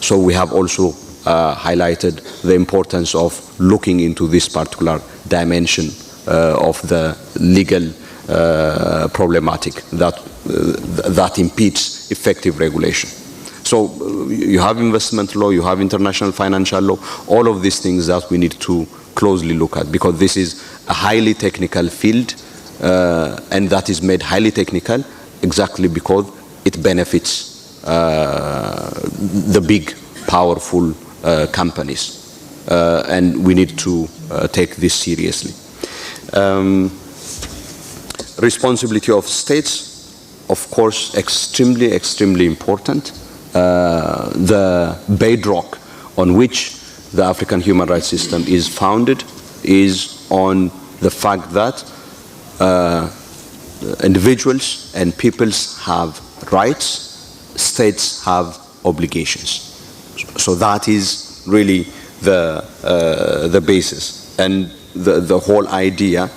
So we have also highlighted the importance of looking into this particular dimension of the legal problematic that impedes effective regulation. So you have investment law, you have international financial law, all of these things that we need to closely look at, because this is a highly technical field and that is made highly technical exactly because it benefits the big, powerful companies. And we need to take this seriously. Responsibility of states, of course, extremely important. The bedrock on which the African human rights system is founded is on the fact that individuals and peoples have rights, states have obligations. So that is really the basis. And the whole idea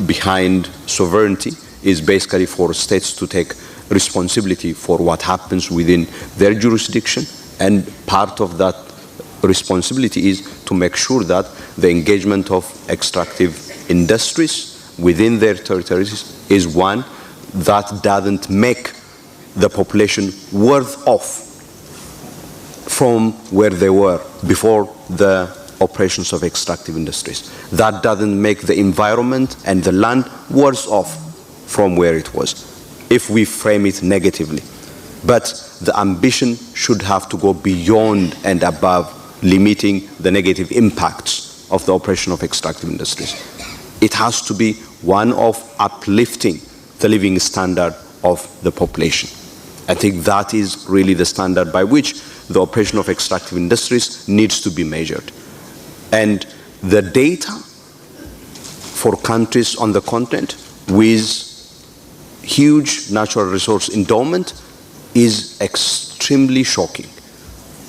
behind sovereignty is basically for states to take responsibility for what happens within their jurisdiction, and part of that responsibility is to make sure that the engagement of extractive industries within their territories is one that doesn't make the population worse off from where they were before the operations of extractive industries. That doesn't make the environment and the land worse off from where it was, if we frame it negatively. But the ambition should have to go beyond and above limiting the negative impacts of the operation of extractive industries. It has to be one of uplifting the living standard of the population. I think that is really the standard by which the operation of extractive industries needs to be measured. And the data for countries on the continent with huge natural resource endowment is extremely shocking.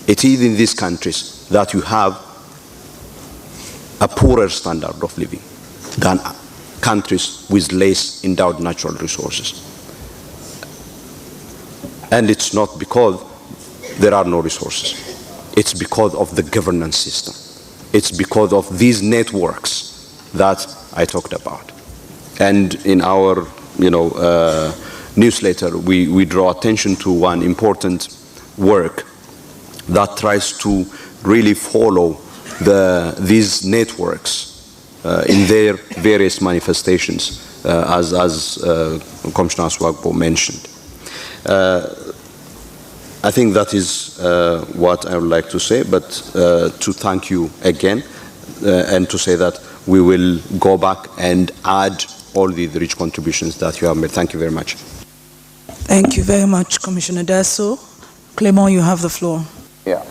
It is in these countries that you have a poorer standard of living. than countries with less endowed natural resources. And it's not because there are no resources. It's because of the governance system. It's because of these networks that I talked about. And in our newsletter, we draw attention to one important work that tries to really follow these networks in their various manifestations, as Commissioner Swagbo mentioned. I think that is what I would like to say, but to thank you again and to say that we will go back and add all the rich contributions that you have made. Thank you very much. Thank you very much, Commissioner Dasso. Clement, you have the floor. Yeah.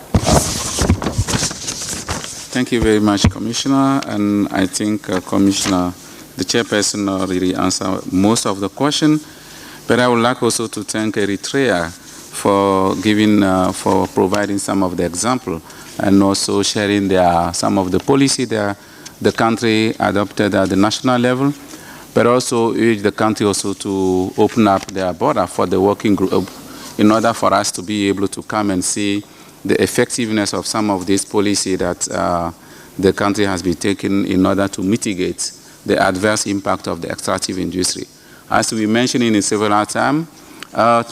Thank you very much, Commissioner. And I think Commissioner, the chairperson already answered most of the question. But I would like also to thank Eritrea for for providing some of the example and also sharing some of the policy the country adopted at the national level, but also urge the country also to open up their border for the working group in order for us to be able to come and see the effectiveness of some of this policy that the country has been taking in order to mitigate the adverse impact of the extractive industry. As we mentioned in several times,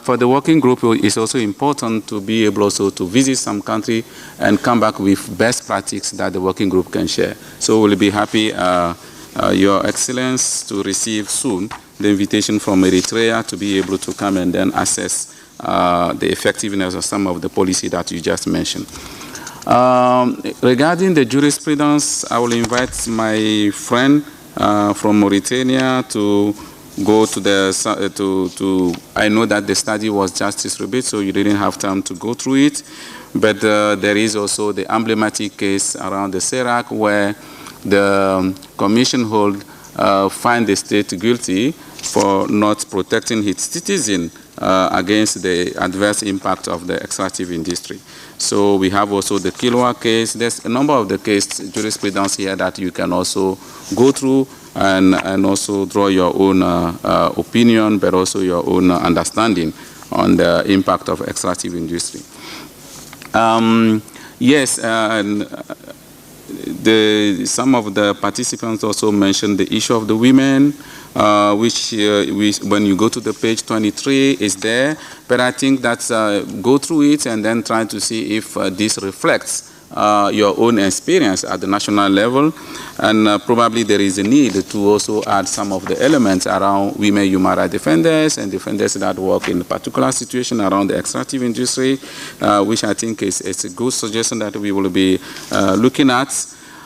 for the working group, it's also important to be able also to visit some country and come back with best practices that the working group can share. So we'll be happy, Your Excellence, to receive soon the invitation from Eritrea to be able to come and then assess the effectiveness of some of the policy that you just mentioned. Regarding the jurisprudence, I will invite my friend from Mauritania to go to I know that the study was just distributed, so you didn't have time to go through it, but there is also the emblematic case around the CERAC where the commission find the state guilty for not protecting its citizens against the adverse impact of the extractive industry. So we have also the Kilwa case. There's a number of the case jurisprudence here that you can also go through and also draw your own opinion, but also your own understanding on the impact of extractive industry. Yes, some of the participants also mentioned the issue of the women, which when you go to the page 23 is there, but I think that's go through it and then try to see if this reflects your own experience at the national level, and probably there is a need to also add some of the elements around women human rights defenders and defenders that work in a particular situation around the extractive industry, which I think is a good suggestion that we will be looking at.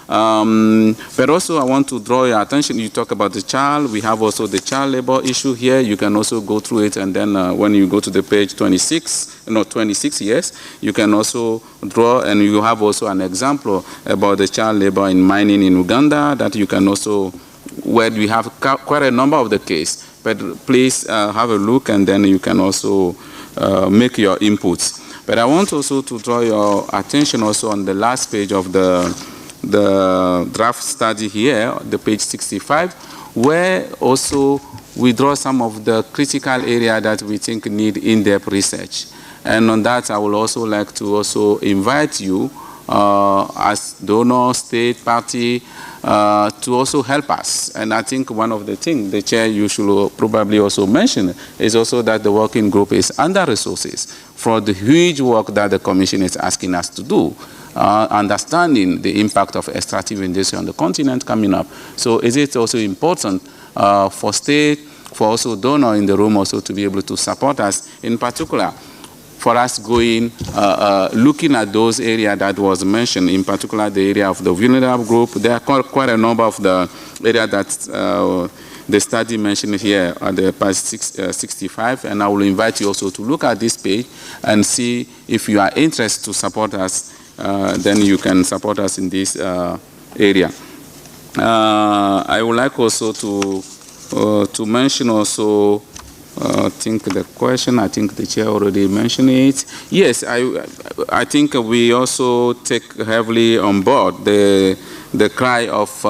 But also I want to draw your attention, you talk about the child, we have also the child labor issue here. You can also go through it, and then when you go to the page 26, yes, you can also draw, and you have also an example about the child labor in mining in Uganda that you can also, where we have quite a number of the case, but please have a look and then you can also make your inputs. But I want also to draw your attention also on the last page of the draft study here, the page 65, where also we draw some of the critical area that we think need in-depth research. And on that, I would also like to also invite you as donor, state, party, to also help us. And I think one of the things the chair you should probably also mention is also that the working group is under resources for the huge work that the Commission is asking us to do. Understanding the impact of extractive industry on the continent coming up. So is it also important for state, for also donor in the room also to be able to support us, in particular, for us going, looking at those areas that was mentioned, in particular the area of the vulnerable group. There are quite a number of the areas that the study mentioned here on the page 65, and I will invite you also to look at this page and see if you are interested to support us. Then you can support us in this area. I would like also to mention also, I think the question, I think the chair already mentioned it. Yes, I think we also take heavily on board the cry of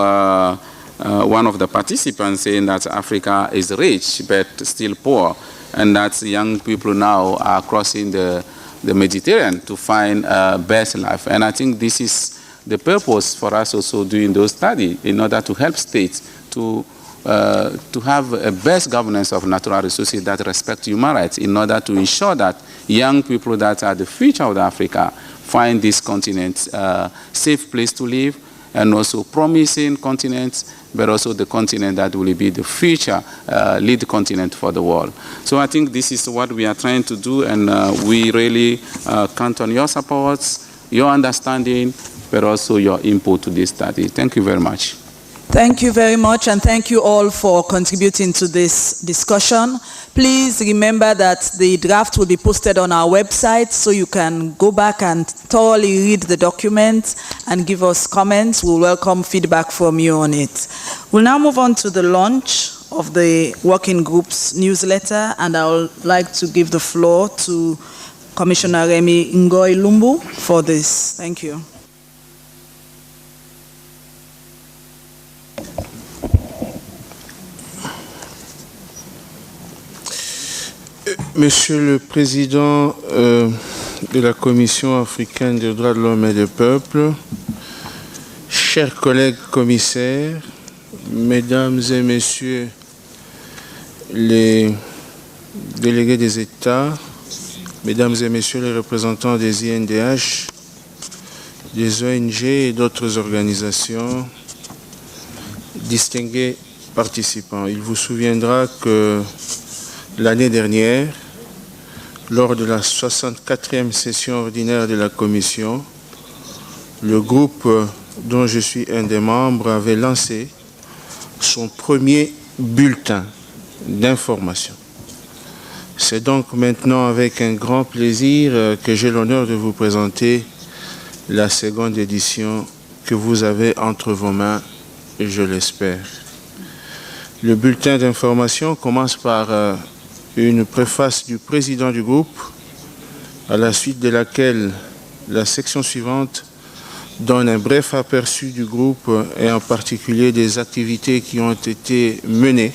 one of the participants saying that Africa is rich but still poor, and that young people now are crossing the Mediterranean to find a best life. And I think this is the purpose for us also doing those studies, in order to help states to have a best governance of natural resources that respect human rights, in order to ensure that young people that are the future of Africa find this continent a safe place to live, and also promising continent, but also the continent that will be the future lead continent for the world. So I think this is what we are trying to do, and we really count on your support, your understanding, but also your input to this study. Thank you very much. Thank you very much, and thank you all for contributing to this discussion. Please remember that the draft will be posted on our website, so you can go back and thoroughly read the document and give us comments. We'll welcome feedback from you on it. We'll now move on to the launch of the working group's newsletter, and I would like to give the floor to Commissioner Remi Ngoy Lumbu for this. Thank you. Monsieur le Président de la Commission africaine des droits de l'homme et des peuples, chers collègues commissaires, Mesdames et Messieurs les délégués des États, Mesdames et Messieurs les représentants des INDH, des ONG et d'autres organisations, distingués participants, il vous souviendra que l'année dernière, lors de la 64e session ordinaire de la Commission, le groupe dont je suis un des membres avait lancé son premier bulletin d'information. C'est donc maintenant avec un grand plaisir que j'ai l'honneur de vous présenter la seconde édition que vous avez entre vos mains, je l'espère. Le bulletin d'information commence par une préface du président du groupe, à la suite de laquelle la section suivante donne un bref aperçu du groupe et en particulier des activités qui ont été menées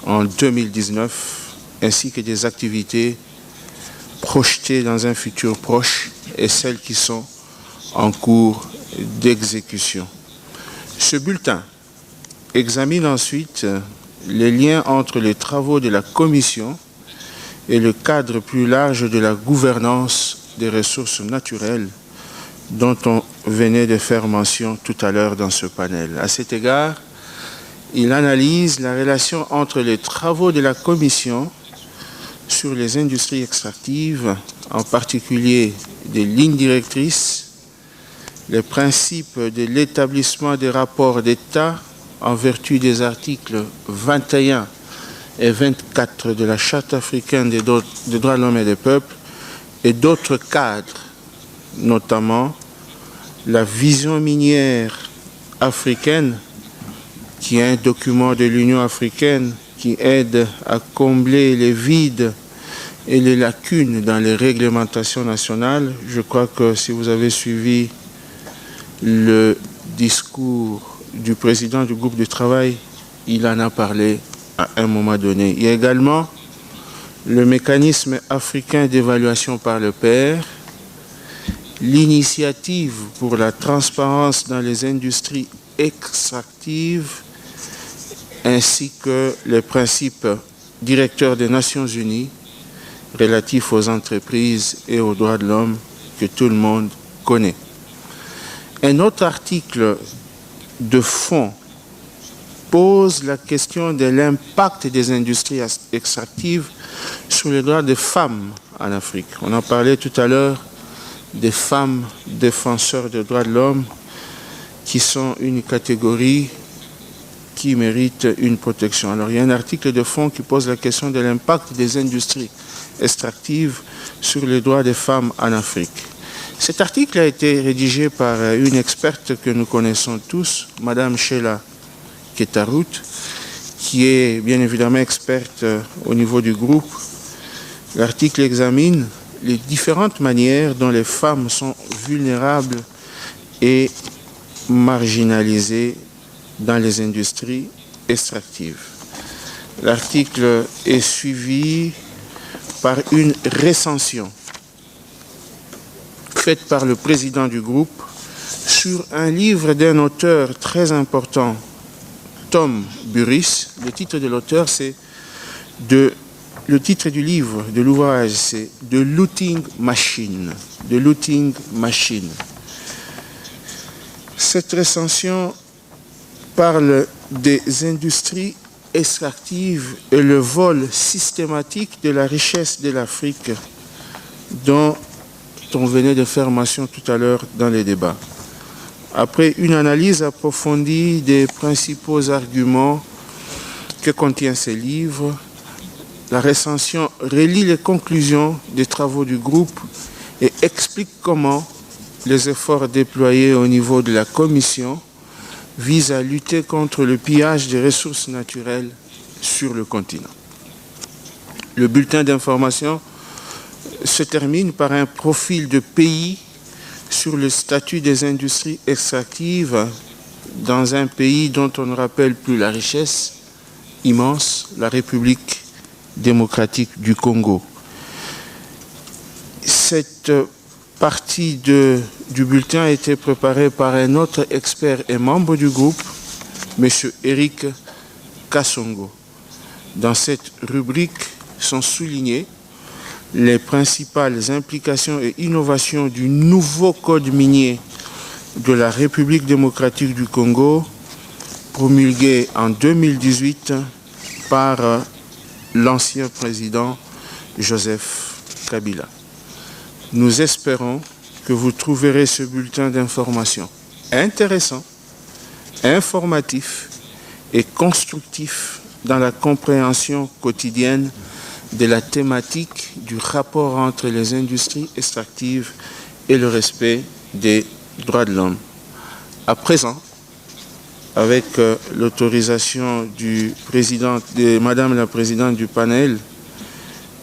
en 2019, ainsi que des activités projetées dans un futur proche et celles qui sont en cours d'exécution. Ce bulletin examine ensuite les liens entre les travaux de la Commission et le cadre plus large de la gouvernance des ressources naturelles dont on venait de faire mention tout à l'heure dans ce panel. À cet égard, il analyse la relation entre les travaux de la Commission sur les industries extractives, en particulier des lignes directrices, les principes de l'établissement des rapports d'État en vertu des articles 21 et 24 de la Charte africaine des droits de l'homme et des peuples et d'autres cadres, notamment la vision minière africaine, qui est un document de l'Union africaine qui aide à combler les vides et les lacunes dans les réglementations nationales. Je crois que si vous avez suivi le discours du président du groupe de travail, il en a parlé à un moment donné. Il y a également le mécanisme africain d'évaluation par le pair, l'initiative pour la transparence dans les industries extractives, ainsi que les principes directeurs des Nations Unies relatifs aux entreprises et aux droits de l'homme que tout le monde connaît. Un autre article de fond pose la question de l'impact des industries extractives sur les droits des femmes en Afrique. On en parlait tout à l'heure des femmes défenseurs des droits de l'homme qui sont une catégorie qui mérite une protection. Alors il y a un article de fond qui pose la question de l'impact des industries extractives sur les droits des femmes en Afrique. Cet article a été rédigé par une experte que nous connaissons tous, Madame Sheila Ketarut, qui est bien évidemment experte au niveau du groupe. L'article examine les différentes manières dont les femmes sont vulnérables et marginalisées dans les industries extractives. L'article est suivi par une recension faite par le président du groupe sur un livre d'un auteur très important, Tom Burris. Le titre de l'auteur, c'est le titre du livre, de l'ouvrage, c'est The Looting Machine. The Looting Machine. Cette recension parle des industries extractives et le vol systématique de la richesse de l'Afrique dont on venait de faire mention tout à l'heure dans les débats. Après une analyse approfondie des principaux arguments que contient ce livre, la recension relie les conclusions des travaux du groupe et explique comment les efforts déployés au niveau de la Commission visent à lutter contre le pillage des ressources naturelles sur le continent. Le bulletin d'information se termine par un profil de pays sur le statut des industries extractives dans un pays dont on ne rappelle plus la richesse immense, la République démocratique du Congo. Cette partie du bulletin a été préparée par un autre expert et membre du groupe, M. Eric Kassongo. Dans cette rubrique sont soulignées les principales implications et innovations du nouveau code minier de la République démocratique du Congo, promulgué en 2018 par l'ancien président Joseph Kabila. Nous espérons que vous trouverez ce bulletin d'information intéressant, informatif et constructif dans la compréhension quotidienne de la thématique du rapport entre les industries extractives et le respect des droits de l'homme. À présent, avec l'autorisation de Madame la Présidente du panel,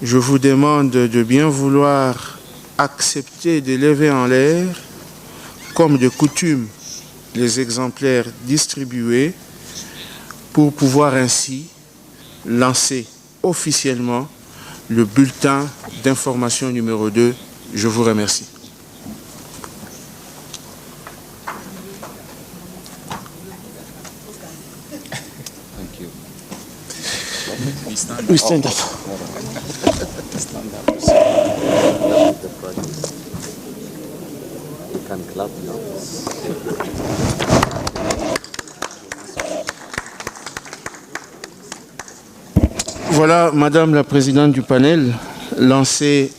je vous demande de bien vouloir accepter de lever en l'air, comme de coutume, les exemplaires distribués pour pouvoir ainsi lancer officiellement le bulletin d'information numéro 2. Je vous remercie. Thank you. We stand up. Stand up. You can clap now. Voilà, Madame la Présidente du panel, lancé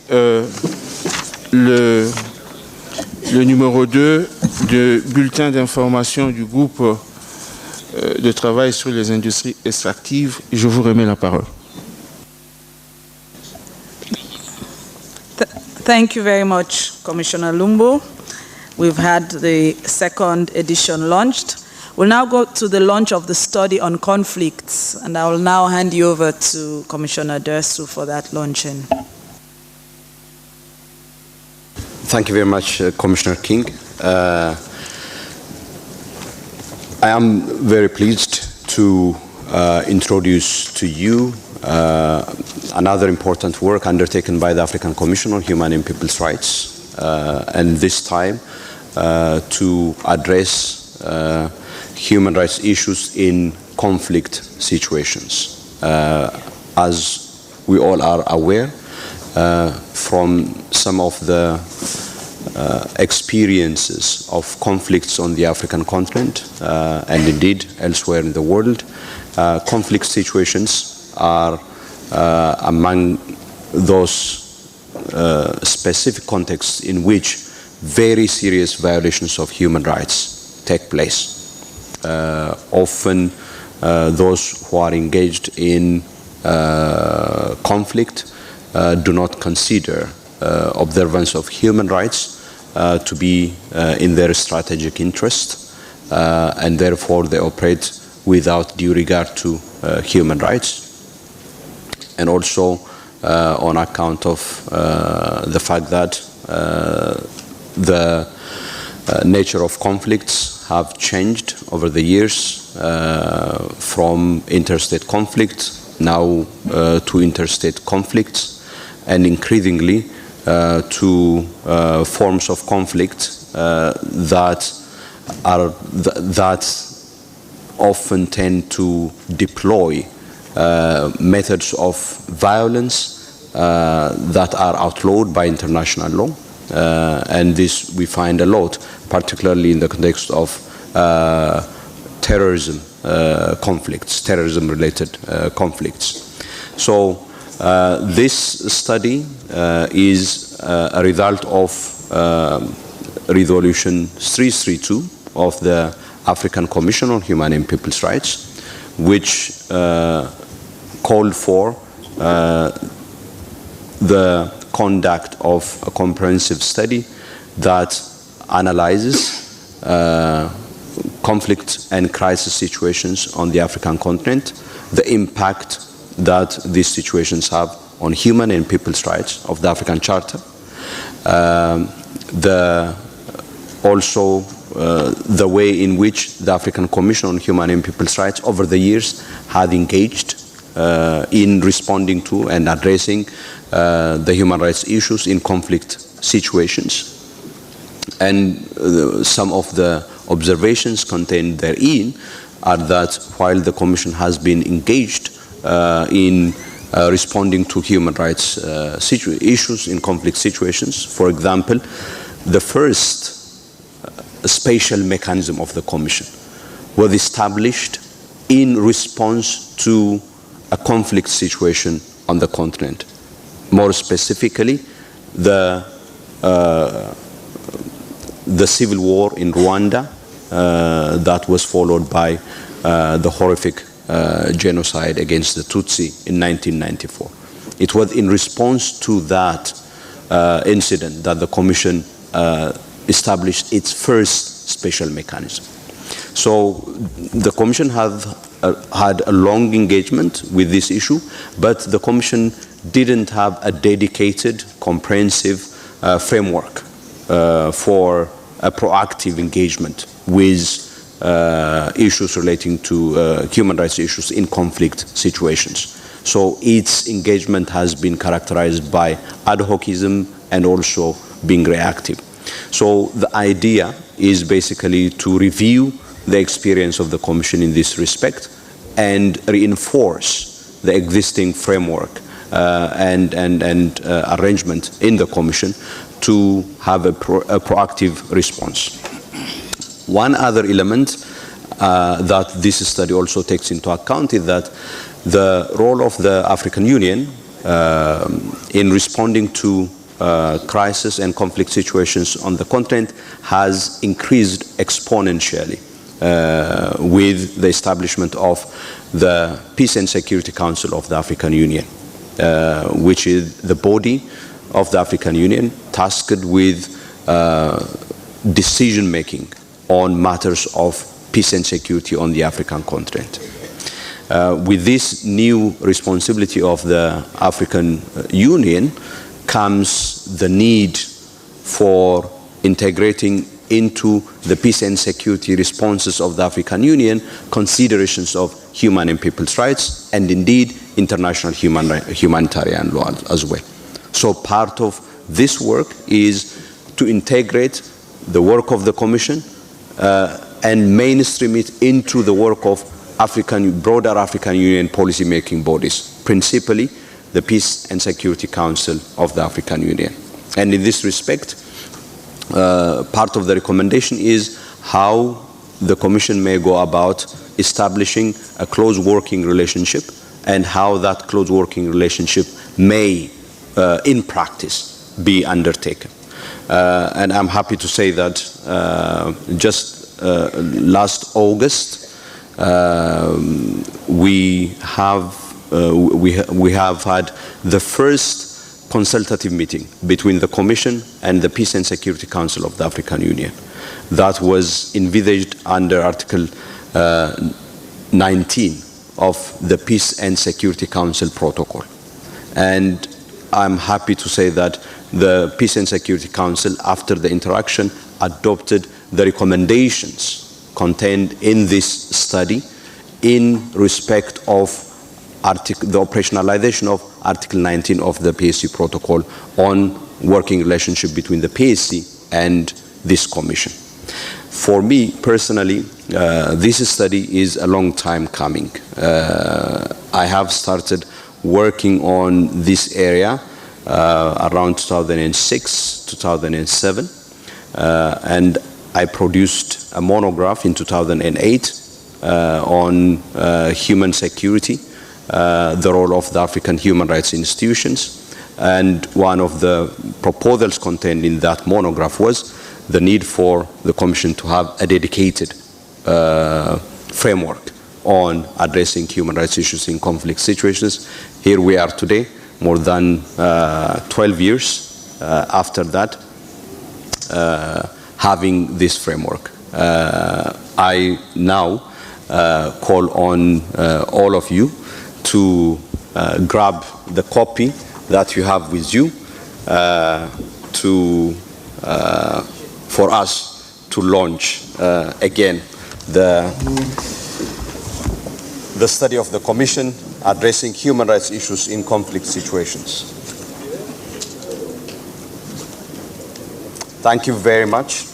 le numéro 2 du bulletin d'information du groupe de travail sur les industries extractives. Je vous remets la parole. Thank you very much, Commissioner Lumbo. We've had the second edition launched. We'll now go to the launch of the study on conflicts, and I will now hand you over to Commissioner Dersu for that launching. Thank you very much, Commissioner King. I am very pleased to introduce to you another important work undertaken by the African Commission on Human and People's Rights, and this time to address human rights issues in conflict situations. As we all are aware from some of the experiences of conflicts on the African continent and indeed elsewhere in the world, conflict situations are among those specific contexts in which very serious violations of human rights take place. Often those who are engaged in conflict do not consider observance of human rights to be in their strategic interest, and therefore they operate without due regard to human rights, and also on account of the fact that the nature of conflicts have changed over the years from interstate conflict now to interstate conflicts, and increasingly to forms of conflict that often tend to deploy methods of violence that are outlawed by international law. And this we find a lot, particularly in the context of terrorism conflicts, terrorism-related conflicts. So this study is a result of Resolution 332 of the African Commission on Human and People's Rights, which called for the conduct of a comprehensive study that analyzes conflict and crisis situations on the African continent, the impact that these situations have on human and people's rights of the African Charter, also the way in which the African Commission on Human and People's Rights over the years had engaged in responding to and addressing the human rights issues in conflict situations. And some of the observations contained therein are that while the Commission has been engaged in responding to human rights issues in conflict situations, for example, the first spatial mechanism of the Commission was established in response to a conflict situation on the continent. More specifically, the civil war in Rwanda that was followed by the horrific genocide against the Tutsi in 1994. It was in response to that incident that the Commission established its first special mechanism. So the Commission had a long engagement with this issue, but the Commission didn't have a dedicated, comprehensive framework for a proactive engagement with issues relating to human rights issues in conflict situations. So its engagement has been characterized by ad hocism and also being reactive. So the idea is basically to review the experience of the Commission in this respect and reinforce the existing framework and arrangement in the Commission to have a proactive response. One other element that this study also takes into account is that the role of the African Union in responding to crisis and conflict situations on the continent has increased exponentially with the establishment of the Peace and Security Council of the African Union, which is the body of the African Union tasked with decision-making on matters of peace and security on the African continent. With this new responsibility of the African Union comes the need for integrating into the peace and security responses of the African Union considerations of human and people's rights and indeed international humanitarian law as well. So part of this work is to integrate the work of the Commission and mainstream it into the work of broader African Union policy-making bodies, principally the Peace and Security Council of the African Union. And in this respect, part of the recommendation is how the Commission may go about establishing a close working relationship and how that close working relationship may, in practice, be undertaken. And I'm happy to say that just last August, we have had the first consultative meeting between the Commission and the Peace and Security Council of the African Union. That was envisaged under Article 19 of the Peace and Security Council Protocol. And I'm happy to say that the Peace and Security Council, after the interaction, adopted the recommendations contained in this study in respect of the operationalization of Article 19 of the PSC protocol on working relationship between the PSC and this commission. For me personally, this study is a long time coming. I have started working on this area around 2006, 2007, and I produced a monograph in 2008 on human security, the role of the African human rights institutions. And one of the proposals contained in that monograph was the need for the Commission to have a dedicated framework on addressing human rights issues in conflict situations. Here we are today, more than 12 years after that, having this framework. I now call on all of you to grab the copy that you have with you for us to launch again the study of the Commission addressing human rights issues in conflict situations. Thank you very much.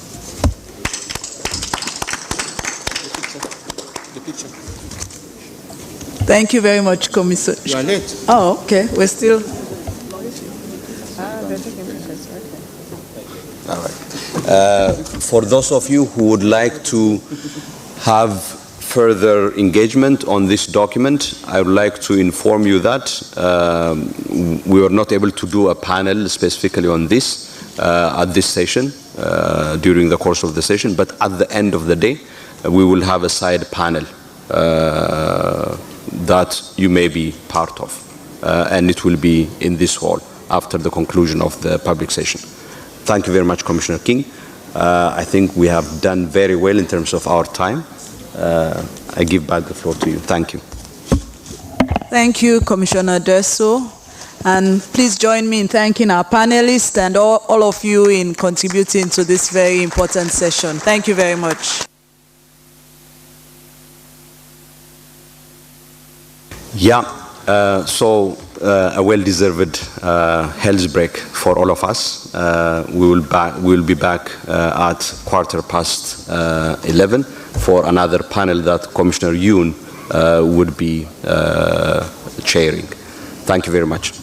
Thank you very much, Commissioner. You are late. Oh, okay. We're still. All right. For those of you who would like to have further engagement on this document, I would like to inform you that we were not able to do a panel specifically on this at this session during the course of the session, but at the end of the day, we will have a side panel that you may be part of, and it will be in this hall after the conclusion of the public session. Thank you very much, Commissioner King. I think we have done very well in terms of our time. I give back the floor to you. Thank you. Thank you, Commissioner Derso. And please join me in thanking our panelists and all of you in contributing to this very important session. Thank you very much. Yeah, a well-deserved health break for all of us. We will be back at 11:15 for another panel that Commissioner Yoon would be chairing. Thank you very much.